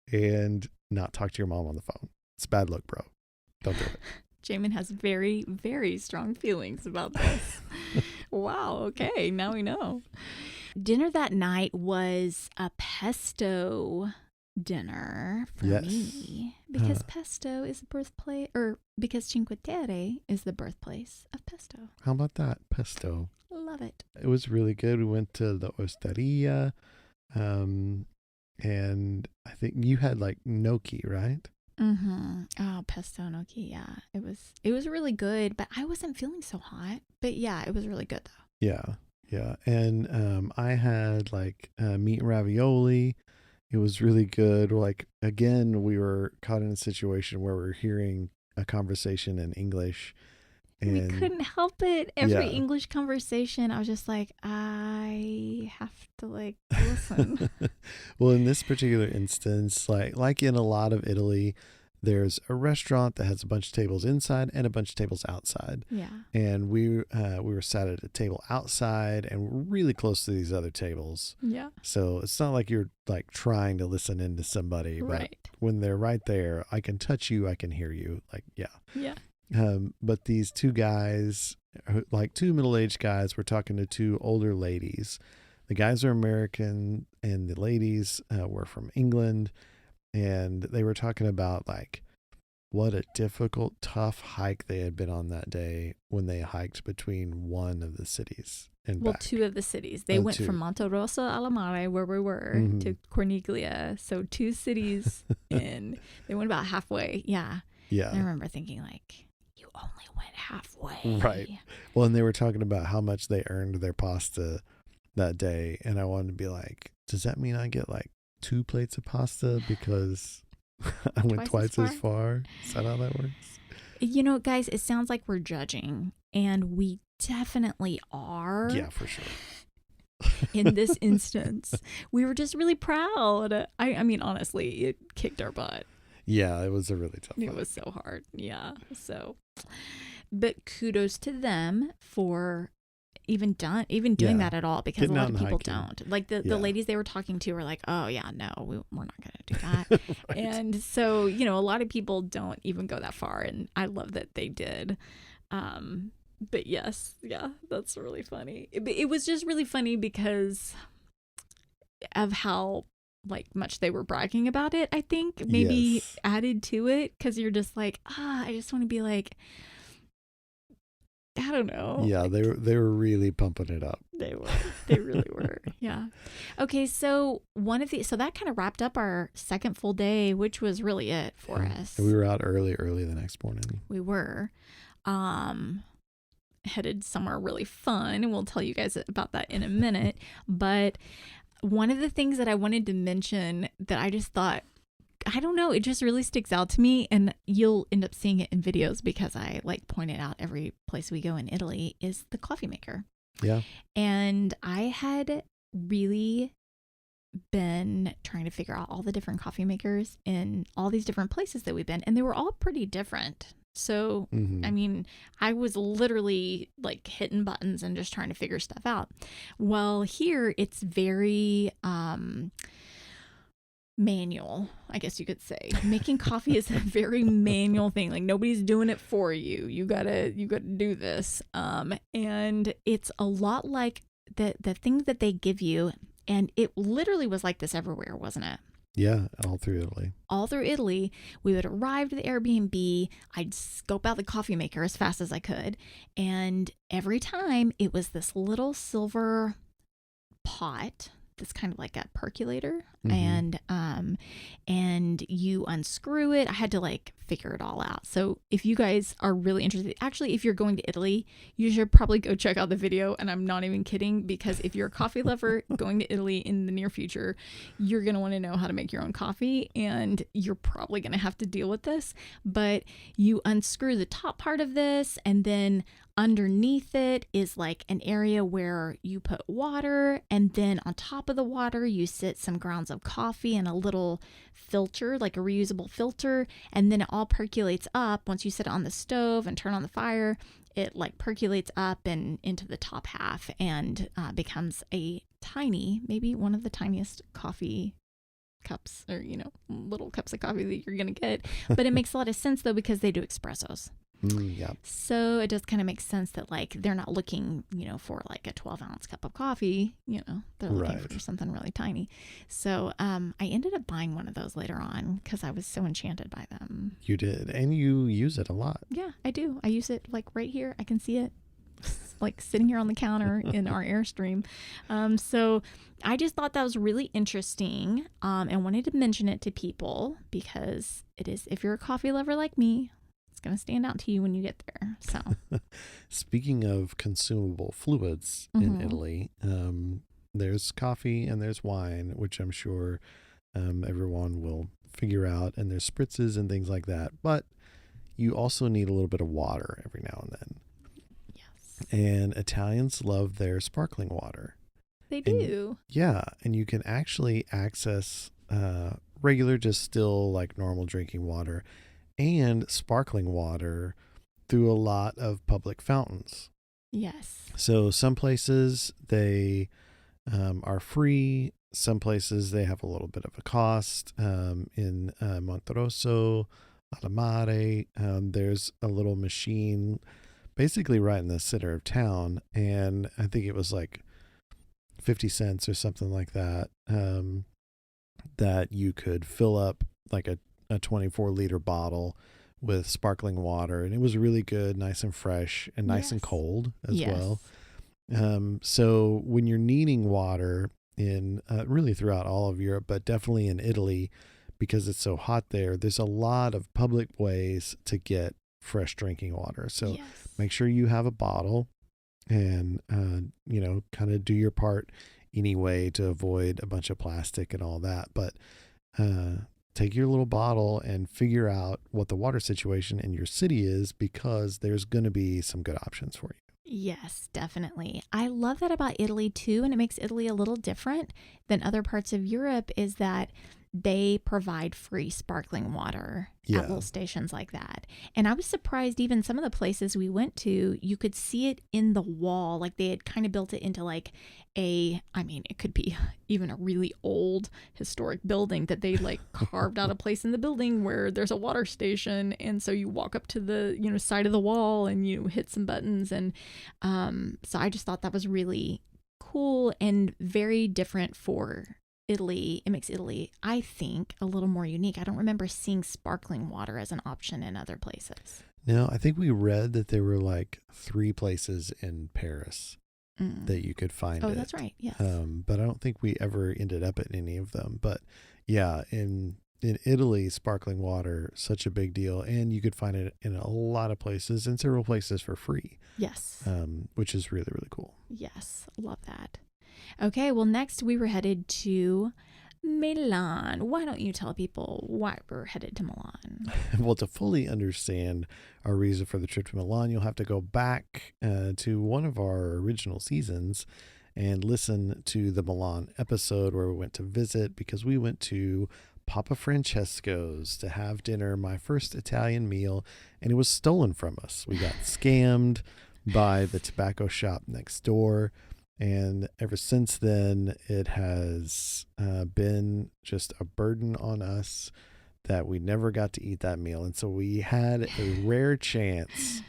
[SPEAKER 2] and not talk to your mom on the phone. It's a bad look, bro. Don't do it.
[SPEAKER 1] Jamin has very, very strong feelings about this. Wow. Okay. Now we know. Dinner that night was a pesto dinner for me, because pesto is the birthplace, or because Cinque Terre is the birthplace of pesto.
[SPEAKER 2] How about that? Pesto.
[SPEAKER 1] Love it.
[SPEAKER 2] It was really good. We went to the Osteria. And I think you had like gnocchi, right?
[SPEAKER 1] Mm-hmm. Oh, pesto gnocchi. Yeah, it was really good, but I wasn't feeling so hot. But yeah, it was really good though.
[SPEAKER 2] Yeah. Yeah. And I had like meat and ravioli. It was really good. Like, again, we were caught in a situation where we were hearing a conversation in English. And
[SPEAKER 1] we couldn't help it. Every English conversation, I was just like, I have to like listen.
[SPEAKER 2] Well, in this particular instance, like in a lot of Italy, there's a restaurant that has a bunch of tables inside and a bunch of tables outside.
[SPEAKER 1] Yeah.
[SPEAKER 2] And we were sat at a table outside, and we're really close to these other tables.
[SPEAKER 1] Yeah.
[SPEAKER 2] So it's not like you're like trying to listen into somebody, but when they're right there, I can touch you, I can hear you. Like, yeah.
[SPEAKER 1] Yeah.
[SPEAKER 2] But these two guys, like two middle-aged guys, were talking to two older ladies. The guys are American and the ladies were from England. And they were talking about like what a difficult, tough hike they had been on that day when they hiked between one of the cities and back.
[SPEAKER 1] Two of the cities. They went from Monterosso al Mare, where we were, to Corniglia. So 2 cities in. They went about halfway. Yeah.
[SPEAKER 2] Yeah.
[SPEAKER 1] And I remember thinking like, you only went halfway.
[SPEAKER 2] Right. Well, and they were talking about how much they earned their pasta that day. And I wanted to be like, does that mean I get like 2 plates of pasta because I went twice as far? Is that how that works?
[SPEAKER 1] You know, guys, it sounds like we're judging, and we definitely are.
[SPEAKER 2] Yeah, for sure.
[SPEAKER 1] In this instance, we were just really proud. I mean, honestly, it kicked our butt.
[SPEAKER 2] Yeah, it was a really tough
[SPEAKER 1] It
[SPEAKER 2] fight.
[SPEAKER 1] was so hard. Yeah. So, but kudos to them for even doing that at all, because a lot of people don't. Like the ladies they were talking to were like, oh yeah, no, we're not going to do that.
[SPEAKER 2] Right.
[SPEAKER 1] And so, you know, a lot of people don't even go that far, and I love that they did. But yes, yeah, that's really funny. It was just really funny because of how like much they were bragging about it. I think maybe
[SPEAKER 2] Yes.
[SPEAKER 1] added to it, because you're just like, I just want to be like, I don't know.
[SPEAKER 2] Yeah,
[SPEAKER 1] Like,
[SPEAKER 2] they were really pumping it up.
[SPEAKER 1] they really were. Yeah. Okay, so so that kind of wrapped up our second full day, which was really it for us.
[SPEAKER 2] And we were out early the next morning.
[SPEAKER 1] We were headed somewhere really fun, and we'll tell you guys about that in a minute. But one of the things that I wanted to mention that I just thought, I don't know, it just really sticks out to me, and you'll end up seeing it in videos because I like point it out every place we go in Italy, is the coffee maker.
[SPEAKER 2] Yeah.
[SPEAKER 1] And I had really been trying to figure out all the different coffee makers in all these different places that we've been, and they were all pretty different. So, I mean, I was literally like hitting buttons and just trying to figure stuff out. Well, here it's very manual, I guess you could say. Making coffee is a very manual thing. Like, nobody's doing it for you. You gotta do this. And it's a lot like the things that they give you. And it literally was like this everywhere, wasn't it?
[SPEAKER 2] Yeah, all through Italy.
[SPEAKER 1] All through Italy. We would arrive to the Airbnb. I'd scope out the coffee maker as fast as I could. And every time it was this little silver pot that's kind of like a percolator, and you unscrew it. I had to like figure it all out. So if you guys are really interested, actually, if you're going to Italy, you should probably go check out the video. And I'm not even kidding, because if you're a coffee lover going to Italy in the near future, you're going to want to know how to make your own coffee, and you're probably going to have to deal with this. But you unscrew the top part of this, and then underneath it is like an area where you put water, and then on top of the water you sit some grounds of coffee and a little filter, like a reusable filter, and then it all percolates up. Once you sit it on the stove and turn on the fire, it like percolates up and into the top half, and becomes a tiny, maybe one of the tiniest coffee cups, or little cups of coffee that you're gonna get. But it makes a lot of sense though, because they do espressos.
[SPEAKER 2] Yeah.
[SPEAKER 1] So it does kind of make sense that like they're not looking, for like a 12-ounce cup of coffee, they're looking for something really tiny. So I ended up buying one of those later on because I was so enchanted by them.
[SPEAKER 2] You did, and you use it a lot.
[SPEAKER 1] Yeah, I do. I use it like right here. I can see it like sitting here on the counter in our Airstream. So I just thought that was really interesting, and wanted to mention it to people because it is, if you're a coffee lover like me, it's going to stand out to you when you get there. So
[SPEAKER 2] speaking of consumable fluids in Italy, there's coffee and there's wine, which I'm sure everyone will figure out, and there's spritzes and things like that. But you also need a little bit of water every now and then.
[SPEAKER 1] Yes.
[SPEAKER 2] And Italians love their sparkling water.
[SPEAKER 1] They do.
[SPEAKER 2] And you can actually access regular, just still like normal drinking water and sparkling water through a lot of public fountains.
[SPEAKER 1] Yes.
[SPEAKER 2] So some places they are free. Some places they have a little bit of a cost. In Monterosso al Mare, there's a little machine basically right in the center of town. And I think it was like 50 cents or something like that, that you could fill up like a 24-liter bottle with sparkling water, and it was really good, nice and fresh, and nice and cold as well. So when you're needing water in really throughout all of Europe, but definitely in Italy, because it's so hot there, there's a lot of public ways to get fresh drinking water. So make sure you have a bottle, and kind of do your part anyway to avoid a bunch of plastic and all that. But take your little bottle and figure out what the water situation in your city is, because there's going to be some good options for you.
[SPEAKER 1] Yes, definitely. I love that about Italy too, and it makes Italy a little different than other parts of Europe, is that they provide free sparkling water at little stations like that. And I was surprised, even some of the places we went to, you could see it in the wall. Like they had kind of built it into like it could be even a really old historic building that they like carved out a place in the building where there's a water station. And so you walk up to the, side of the wall and you hit some buttons. And so I just thought that was really cool and very different for Italy, it makes Italy, I think, a little more unique. I don't remember seeing sparkling water as an option in other places.
[SPEAKER 2] No, I think we read that there were like 3 places in Paris that you could find it.
[SPEAKER 1] That's right. Yes.
[SPEAKER 2] But I don't think we ever ended up at any of them. But yeah, in Italy, sparkling water, such a big deal. And you could find it in a lot of places, and several places for free.
[SPEAKER 1] Yes.
[SPEAKER 2] Which is really, really cool.
[SPEAKER 1] Yes. Love that. Okay. Well, next we were headed to Milan. Why don't you tell people why we're headed to Milan?
[SPEAKER 2] Well, to fully understand our reason for the trip to Milan, you'll have to go back to one of our original seasons and listen to the Milan episode where we went to visit, because we went to Papa Francesco's to have dinner, my first Italian meal, and it was stolen from us. We got scammed by the tobacco shop next door. And ever since then, it has been just a burden on us that we never got to eat that meal. And so we had a rare chance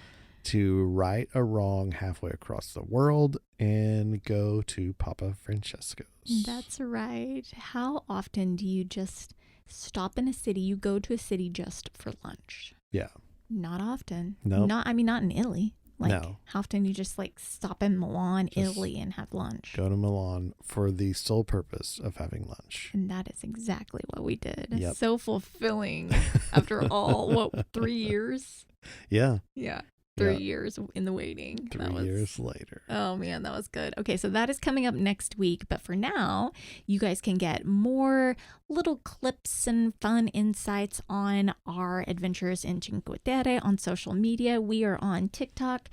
[SPEAKER 2] to right a wrong halfway across the world and go to Papa Francesco's.
[SPEAKER 1] That's right. How often do you just stop in a city? You go to a city just for lunch?
[SPEAKER 2] Yeah.
[SPEAKER 1] Not often.
[SPEAKER 2] No.
[SPEAKER 1] Not in Italy. Like,
[SPEAKER 2] no.
[SPEAKER 1] How often you just like stop in Milan, Italy, and have lunch?
[SPEAKER 2] Go to Milan for the sole purpose of having lunch.
[SPEAKER 1] And that is exactly what we did.
[SPEAKER 2] Yep.
[SPEAKER 1] So fulfilling after all, 3 years?
[SPEAKER 2] Yeah.
[SPEAKER 1] Yeah. 3 years in the waiting.
[SPEAKER 2] 3 years later.
[SPEAKER 1] Oh man, that was good. Okay, so that is coming up next week. But for now, you guys can get more little clips and fun insights on our adventures in Cinque Terre on social media. We are on TikTok,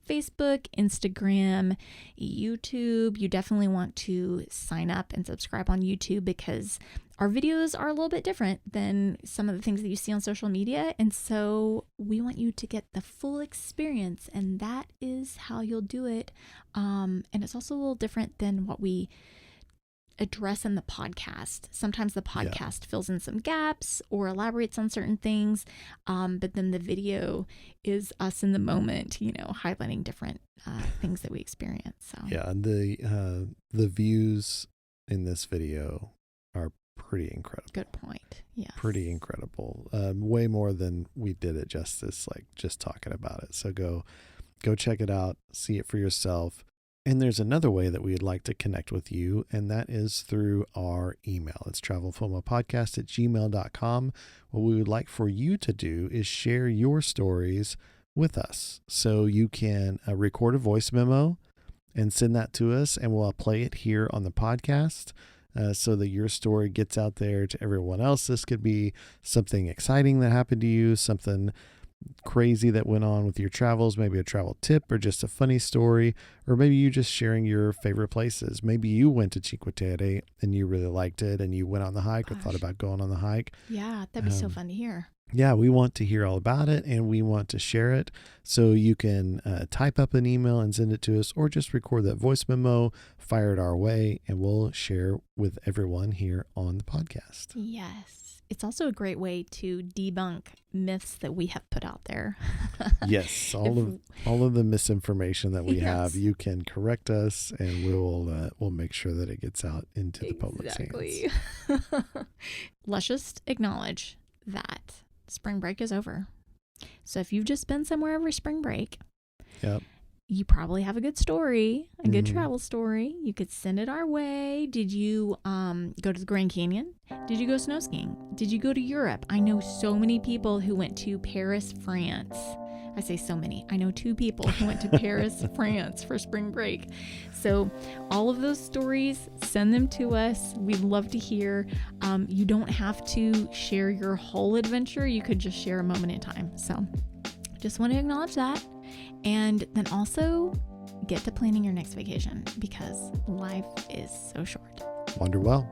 [SPEAKER 1] Facebook, Instagram, YouTube. You definitely want to sign up and subscribe on YouTube, because our videos are a little bit different than some of the things that you see on social media. And so we want you to get the full experience, and that is how you'll do it. And it's also a little different than what we address in the podcast. Sometimes the podcast fills in some gaps or elaborates on certain things. But then the video is us in the moment, highlighting different things that we experience. So
[SPEAKER 2] yeah, and the views in this video are pretty incredible.
[SPEAKER 1] Good point. Yeah.
[SPEAKER 2] Pretty incredible. Way more than we did it justice, like just talking about it. So go check it out, see it for yourself. And there's another way that we'd like to connect with you, and that is through our email. It's travelfomopodcast@gmail.com. What we would like for you to do is share your stories with us. So you can record a voice memo and send that to us, and we'll play it here on the podcast. So that your story gets out there to everyone else. This could be something exciting that happened to you, something crazy that went on with your travels, maybe a travel tip or just a funny story, or maybe you just sharing your favorite places. Maybe you went to Cinque Terre and you really liked it and you went on the hike or thought about going on the hike.
[SPEAKER 1] Yeah, that'd be so fun to hear.
[SPEAKER 2] Yeah, we want to hear all about it and we want to share it. So you can type up an email and send it to us, or just record that voice memo, fire it our way, and we'll share with everyone here on the podcast.
[SPEAKER 1] Yes. It's also a great way to debunk myths that we have put out there.
[SPEAKER 2] Yes, all of the misinformation that we have, you can correct us, and we'll make sure that it gets out into the public's hands.
[SPEAKER 1] Let's just acknowledge that spring break is over. So if you've just been somewhere over spring break, you probably have a good story, a good travel story. You could send it our way. Did you go to the Grand Canyon? Did you go snow skiing? Did you go to Europe? I know so many people who went to Paris, France. I say so many. I know 2 people who went to Paris, France for spring break. So all of those stories, send them to us. We'd love to hear. You don't have to share your whole adventure. You could just share a moment in time. So just want to acknowledge that. And then also get to planning your next vacation, because life is so short.
[SPEAKER 2] Wander well.